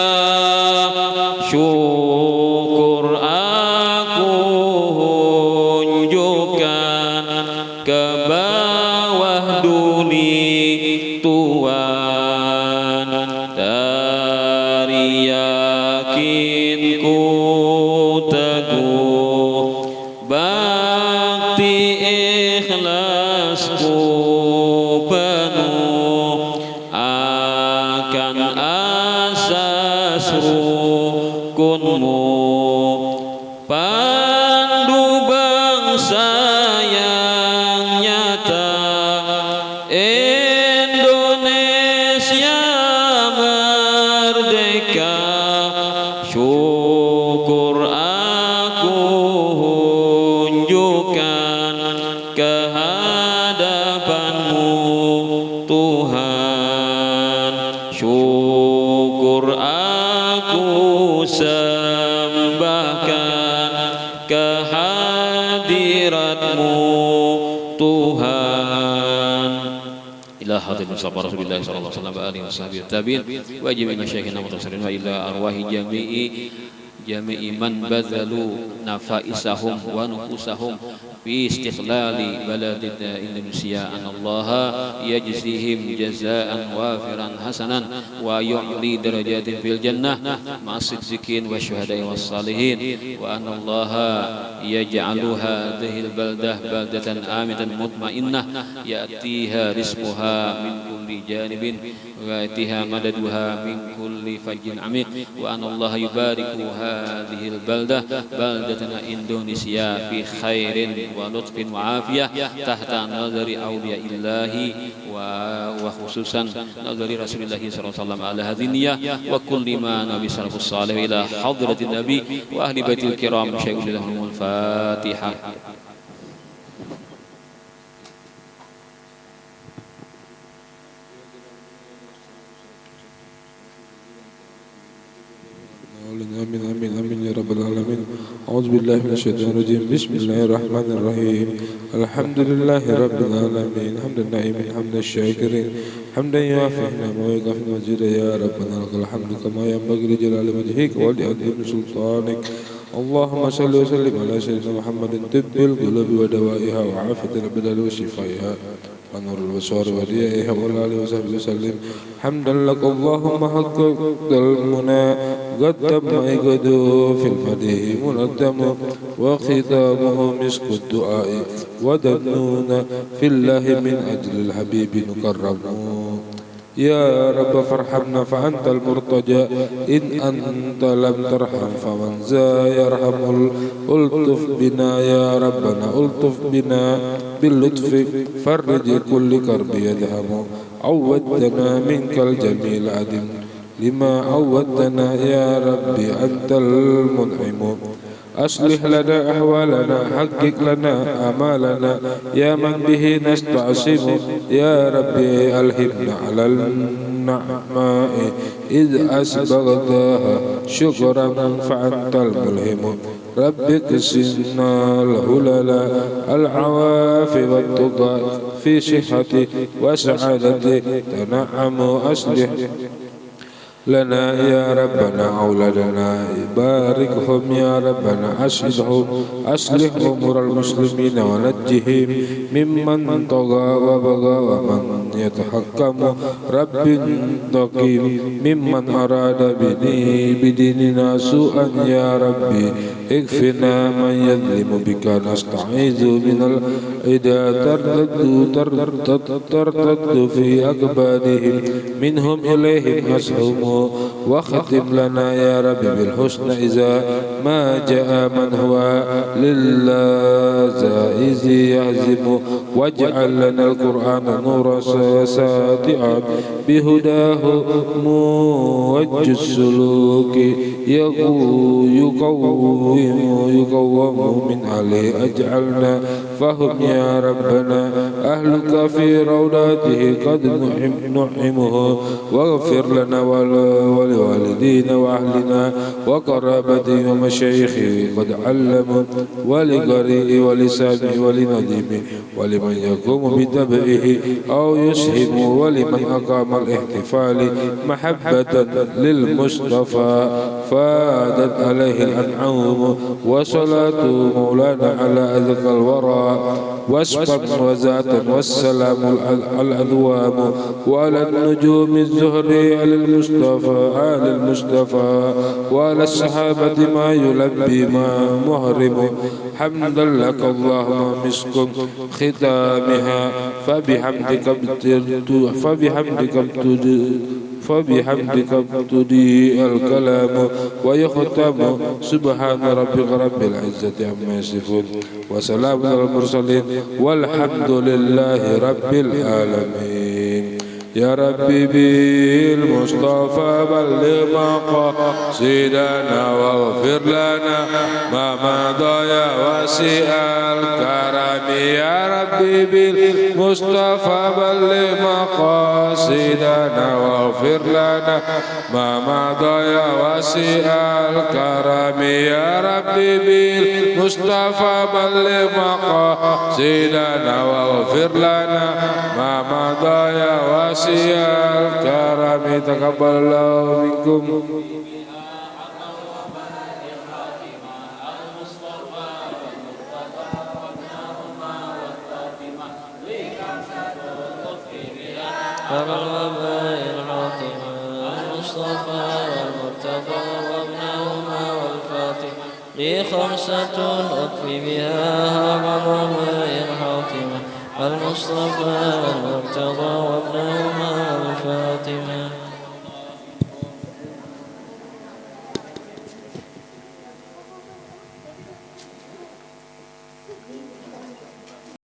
Syukur aku unjukkan ke bawah duli Tuhan. Dari yakinku teguh, bakti ikhlasku penuh bangsa yang nyata, Indonesia merdeka. Syukur aku hunjukkan kehadapanmu Tuhan. Syukur aku sembahkan kehadiratmu Tuhan. Ila hadratin Mustafa Rasulullah sallallahu alaihi wasallam wa alihi washabihi tabi'in wa jami'i masyayikhina mutasarin wa ila arwahi jami'i man bazalu nafaisahum wa nufusahum fi istiqlali baladina Indonesia. Anallaha yajzihim jazaan wafiran hasanan wa yu'li darajatin fil jannah ma'as siddiqin wa syuhada'i was salihin. Wa anallaha yaj'alu hadhihi baldah baldatan aminatan mutmainnah ya'tiha rizquha min kulli janibin wa ya'tiha madaduha min kulli fajjin amiq. Wa anallaha yubariku hadhihi baldah baldatana Indonesia fi khairin wa lutfin wa afiyah tahta nazari awliya illahi wa khususan nazari Rasulullah sallallahu alaihi wasallam ala hadhihi wa kulli ma nabi sallallahu alaihi ila hadratin nabi wa ahli baitil kiram syai'ul lahumul Fatihah. آمين آمين آمين يا رب العالمين. أعوذ بالله من الشيطان الرجيم. بسم الله الرحمن الرحيم. الحمد لله رب العالمين حمدا نعيما حمدا الشاكرين حمدا يوافي نعمه ويكافئ مزيدا. يا ربنا لك الحمد كما ينبغي لجلال وجهك ولعظيم سلطانك. اللهم صل وسلم على سيدنا محمد طب القلوب ودوائها وعافية الأبدان وشفائها ونور البصار وديائها وعلى آله وصحبه وسلم. حمدا لك اللهم حق المنى قد تم يقدو في الفديه منظم وختامه مسك الدعاء ودنون في الله من أجل الحبيب نكرم. يا رب فارحمنا فأنت المرتجى إن أنت لم ترحم فمن ذا يرحم. ألطف بنا يا ربنا ألطف بنا باللطف فرج كل كرب يدهم. عودنا منك الجميل عدم لما عودتنا يا ربي أنت المنعم. أصلح لنا أحوالنا حقق لنا آمالنا يا من به نستعصم. يا ربي ألهمنا على النعماء إذ أسبغتها شكرا فأنت الملهم. رب اكسنا الهلل العوافي والتقى في صحتي وسعادتي تنعم. أصلح لنا يا ربنا أولادنا باركهم يا ربنا أسعدهم. أصلح أمور المسلمين ونجهم ممن طغى وبغى ومن يتحكم. رب انتقم ممن أراد بديننا سوءا يا ربي. اكفنا من يظلم بك نستعيذ من العدا ترتد في أكبادهم منهم إليهم أسهم. واختم لنا يا رب بالحسن إذا ما جاء من هو للزائز يهزم. واجعل لنا القرآن نورا ساتعا بهداه موج السلوك يقوم من عليه. أجعلنا فهم يا ربنا أهلك في روضاته قد نعمه. واغفر لنا ولوالدينا وأهلنا وقرابتي ومشايخي قد علموا ولقريء ولسامي ولنديم ولمن يقوم بتبعه أو يسهم ولمن أقام الاحتفال محبة للمصطفى فادت عليه الأنعام. وصلاة مولانا على أذكى الورى واسقا وذاتا والسلام الأذوام. وعلى النجوم الزهر على المصطفى وعلى الصحابة ما يلبي ما محرم. حمدا لك اللهم مسك ختامها فبحمدك فبحمدك ابتدي الكلام ويختم سبحان ربك رب العزة عما يصفون وسلام على المرسلين والحمد لله رب العالمين. يا ربي بالمصطفى بلغ مقاصدنا واغفر لنا ما مضى يا واسع الكرم. يا ربي بالمصطفى بلغ مقاصدنا واغفر لنا ما مضى يا واسع الكرم. يا ربي بالمصطفى بلغ مقاصدنا واغفر لنا ما مضى يا واسع الكرم. تقبل الله منكم. المصطفى والمرتضى وابنهما والفاطمة لي خمسة أطفي بها هرم الحاطمة المصطفى والمرتضى وابنهما والفاطمة